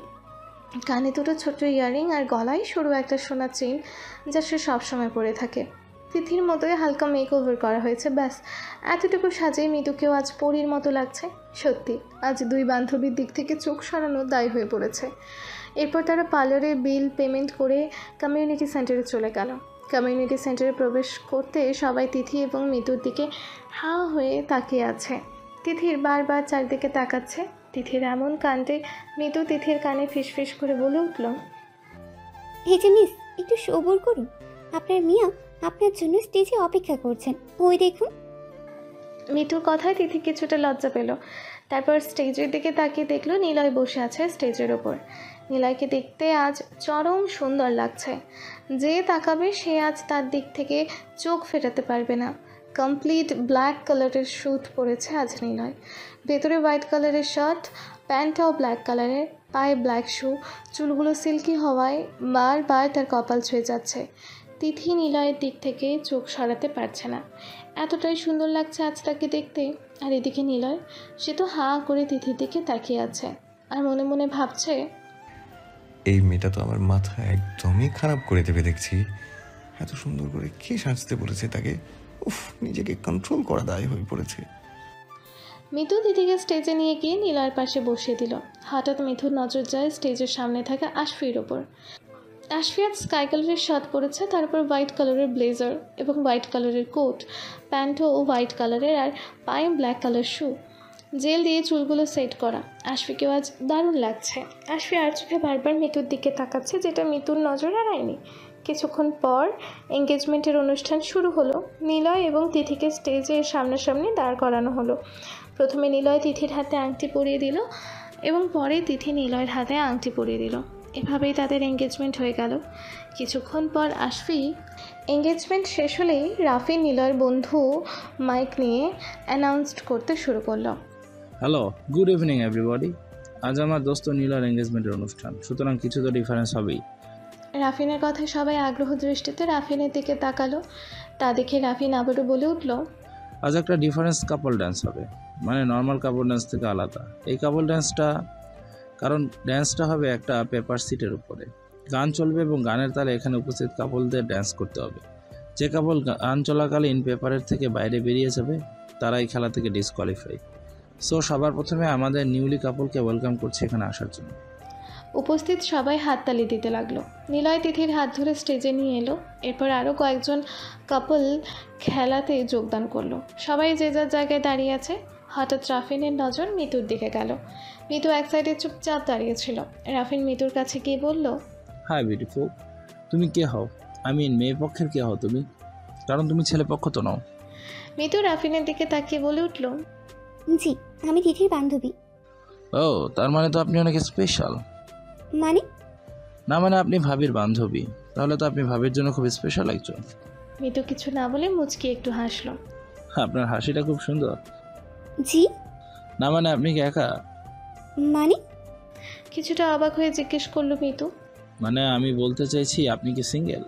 কানে 2টো ছোট্ট ইয়াররিং, আর গলায় সরু একটা সোনার চেইন, যা সে সবসময় পরে থাকে। তিথির মতোই হালকা মেকওভার করা হয়েছে, ব্যাস এতটুকু সাজেই মিতুকেও আজ পরীর মতো লাগছে। সত্যি আজ 2 বান্ধবীর দিক থেকে চোখ সরানো দায় হয়ে পড়েছে। এরপর তারা পার্লারে বিল পেমেন্ট করে কমিউনিটি সেন্টারে চলে গেল। কমিউনিটি সেন্টারে প্রবেশ করতে সবাই তিথি এবং মিতুর দিকে হাঁ হয়ে তাকিয়ে আছে। তিথির বারবার চারদিকে তাকাচ্ছে। তিথির এমন কাণ্ডে মিতু তিথির কানে ফিসফিস করে বলে উঠল, এই যে মিস, একটু সবুর করুন, আপনার মিয়া আপনার জন্য স্টেজে অপেক্ষা করছেন, ওই দেখুন। মিতুর কথায় তিথি কিছুটা লজ্জা পেল। তারপর স্টেজের দিকে তাকিয়ে দেখলো নিলয় বসে আছে স্টেজের ওপর। নিলয়কে দেখতে আজ চরম সুন্দর লাগছে। যে তাকাবে সে আজ তার দিক থেকে চোখ ফেরাতে পারবে না। কমপ্লিট ব্ল্যাক কালারের স্যুট পরেছে আজ নিলয়। ভেতরে হোয়াইট কালারের শার্ট, প্যান্টটাও ব্ল্যাক কালারের, পায়ে ব্ল্যাক শু, চুলগুলো সিল্কি হওয়ায় বারবার তার কপাল ছুঁয়ে যাচ্ছে। তিথি নিলয়ের দিক থেকে চোখ সরাতে পারছে না, এতটাই সুন্দর লাগছে আজ তাকে দেখতে। আর এদিকে নিলয়, সে তো হাঁ করে তিথির দিকে তাকিয়ে আছে আর মনে মনে ভাবছে, এই মেয়েটা তো আমার মাথা একদমই খারাপ করে দেবে দেখছি। এত সুন্দর করে কে সাজতে বলেছে তাকে? উফ, নিজেকে কন্ট্রোল করা দায় হয়ে পড়েছে। মিতু তিথিকে স্টেজে নিয়ে গিয়ে নিলয়ের পাশে বসিয়ে দিল। হঠাৎ মিথুর নজর যায় স্টেজের সামনে থাকা আশফির ওপর। আশফি আজ স্কাই কালারের শার্ট পরেছে, তারপর হোয়াইট কালারের ব্লেজার এবং হোয়াইট কালারের কোট, প্যান্টও হোয়াইট কালারের, আর পায়ে ব্ল্যাক কালার শু, জেল দিয়ে চুলগুলো সেট করা। আশফিকেও আজ দারুণ লাগছে। আশফি আর চোখে বারবার মিতুর দিকে তাকাচ্ছে, যেটা মিতুর নজর এড়ায়নি। কিছুক্ষণ পর এঙ্গেজমেন্টের অনুষ্ঠান শুরু হলো। নিলয় এবং তিথিকে স্টেজের সামনাসামনি দাঁড় করানো হলো। প্রথমে নিলয় তিথির হাতে আংটি পরিয়ে দিল এবং পরে তিথি নিলয়ের হাতে আংটি পরিয়ে দিল। এভাবেই তাদের এঙ্গেজমেন্ট হয়ে গেল। কিছুক্ষণ পর আশফি এঙ্গেজমেন্ট শেষ হলেই রাফি নিলয়ের বন্ধু মাইক নিয়ে অ্যানাউন্সড করতে শুরু করলো, হ্যালো, গুড ইভিনিং এভরিবডি। আজ আমার দোস্ত নীলার এঙ্গেজমেন্টের অনুষ্ঠান, সুতরাং কিছু তো ডিফারেন্স হবেই। রাফিনের কথায় সবাই আগ্রহ দৃষ্টিতে রাফিনের দিকে তাকালো। তা দেখে রাফিন আবারও বলে উঠল, আজ একটা ডিফারেন্স কাপল ডান্স হবে, মানে নর্মাল কাপল ডান্স থেকে আলাদা। এই কাপল ডান্সটা, কারণ ড্যান্সটা হবে একটা পেপার সিটের উপরে, গান চলবে এবং গানের তালে এখানে উপস্থিত কাপলদের ড্যান্স করতে হবে। যে কাপল গান চলাকালীন পেপারের থেকে বাইরে বেরিয়ে যাবে তারাই খেলা থেকে ডিসকোয়ালিফাই। সো সবার প্রথমে আমাদের নিউলি কাপলকে ওয়েলকাম করছি এখানে আসার জন্য। উপস্থিত সবাই হাততালি দিতে লাগলো। নিলয় তিথির হাত ধরে স্টেজে নিয়ে এলো। এরপর আরও কয়েকজন কাপল খেলাতে যোগদান করলো। সবাই যে যার জায়গায় দাঁড়িয়ে আছে। হঠাৎ রাফিনের নজর মিতুর দিকে গেল। মিতু এক সাইডে চুপচাপ দাঁড়িয়েছিল। রাফিন মিতুর কাছে গিয়ে বলল, হাই বিউটিফুল, তুমি কে হও? মেয়ে পক্ষের কে হও তুমি? কারণ তুমি ছেলে পক্ষ তো নও। মিতু রাফিনের দিকে তাকিয়ে বলে উঠল, জি, আমি তিথির বান্ধবী। ও, তার মানে তো আপনি অনেক স্পেশাল। মানে? না মানে আপনি ভাবির বান্ধবী, তাহলে তো আপনি ভাবির জন্য খুব স্পেশাল একজন। মিতু কিছু না বলে মুচকি একটু হাসলো। আপনার হাসিটা খুব সুন্দর। জি? না মানে আপনি কি একা? মানে? কিছুটা অবাক হয়ে জিজ্ঞেস করলো মিতু। মানে আমি বলতে চাইছি আপনি কি সিঙ্গেল?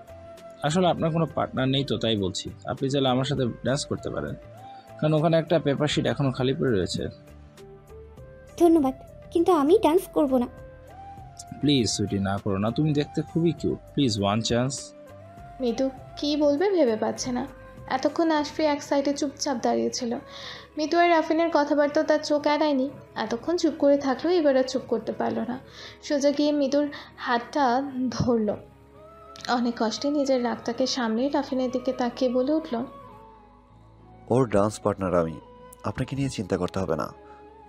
আসলে আপনার কোনো পার্টনার নেই তো তাই বলছি। আপনি চাইলে আমার সাথে ডান্স করতে পারেন, কারণ ওখানে একটা পেপার শিট এখনও খালি পড়ে রয়েছে। ধন্যবাদ, কিন্তু আমি ডান্স করব না। প্লিজ সুইটি, না করো না, তুমি দেখতে খুবই cute, please one chance. Mitu কী বলবে ভেবে পাচ্ছে না। এতক্ষণ আশফি এক সাইডে চুপচাপ দাঁড়িয়েছিল। মিতু আর রাফিনের কথাবার্তা তার চোখ এড়ায়নি। এতক্ষণ চুপ করে থাকলেও এবার আর চুপ করতে পারলো না। সোজা গিয়ে মিতুর হাতটা ধরল। অনেক কষ্টে নিজের রাগটাকে সামলে রাফিনের দিকে তাকিয়ে বলে উঠল, ওর ডান্স পার্টনার আমি, আপনাকে নিয়ে চিন্তা করতে হবে না।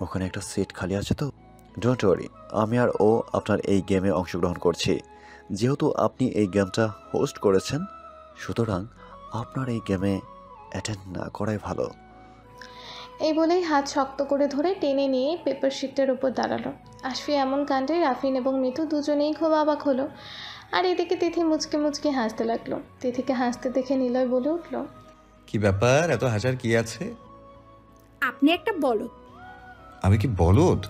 ওখানে একটা সিট খালি আছে তো, ডোন্ট ওয়ারি। আমি আর ও আপনার এই গেমে অংশগ্রহণ করছি। যেহেতু আপনি এই গেমটা হোস্ট করেছেন, সুতরাং আপনার এই গেমে অ্যাটেন্ড না করাই ভালো। এই বলেই হাত শক্ত করে ধরে টেনে নিয়ে পেপার শিটটার উপর দাঁড়ালো। আশফি এমন কাণ্ডে রাফিন এবং মিতু দুজনেই খুব অবাক হলো। আর এদিকে তিথি মুচকে মুচকে হাসতে লাগলো। তিথিকে হাসতে দেখে নিলয় বলে উঠল, কি ব্যাপার, এত হাসার কি আছে? আপনি একটা বলদ। আমি কি বলদ?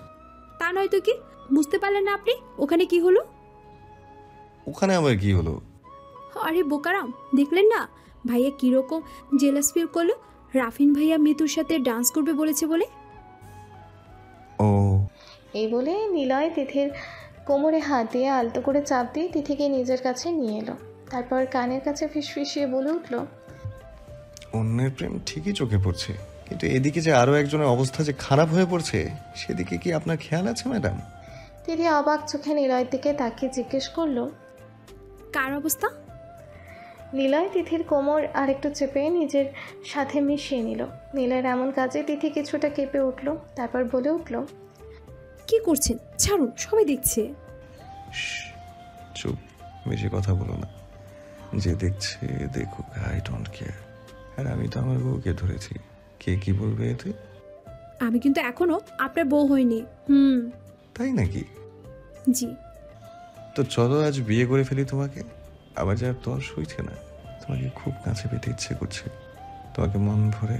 তা নয় তো কি, বুঝতে পারলেন না আপনি? ওখানে কি হলো? ওখানে আবার কি হলো? আরে বোকারাম, দেখলেন না ভাইয়া কীরকম জেলাস ফিল করলো রাফিন ভাইয়া মিতুর সাথে ডান্স করবে বলেছে বলে। ও, এই বলে নিলয় তিথির কোমরে হাত দিয়ে আলতো করে চাপ দিয়ে তিথিকে নিজের কাছে নিয়ে এলো। তারপর কানের কাছে ফিসফিসিয়ে বলে উঠল, অন্যের প্রেম ঠিকই চোখে পড়ছে, কিন্তু এদিকে যে আরো একজনের অবস্থা যে খারাপ হয়ে পড়ছে, সেদিকে কি আপনার খেয়াল আছে ম্যাডাম? তিথি অবাক চোখে নিলয়ের দিকে তাকিয়ে জিজ্ঞেস করলো, কার অবস্থা? নিলয় তিথির কোমর আরেকটু চেপে নিজের সাথে মিশিয়ে নিল। নিলয়ের এমন কাজে তিথি কিছুটা কেঁপে উঠল, তারপর বলে উঠল, কি করছেন? ছাড়ুন, সবাই দেখছে। চুপ, বেশি কথা বলো না। যে দেখছে দেখুক, আই ডোন্ট কেয়ার। আর আমি তো আমার বউকে ধরেছি, কে কি বলবে এতে? আমি কিন্তু এখনো আপনার বউ হইনি। তাই নাকি? জি। তো চলো আজ বিয়ে করে ফেলি তোমাকে। আবার যা তর সইছে না, তোমাকে খুব কাছে পেতে ইচ্ছে করছে, তোমাকে মন ভরে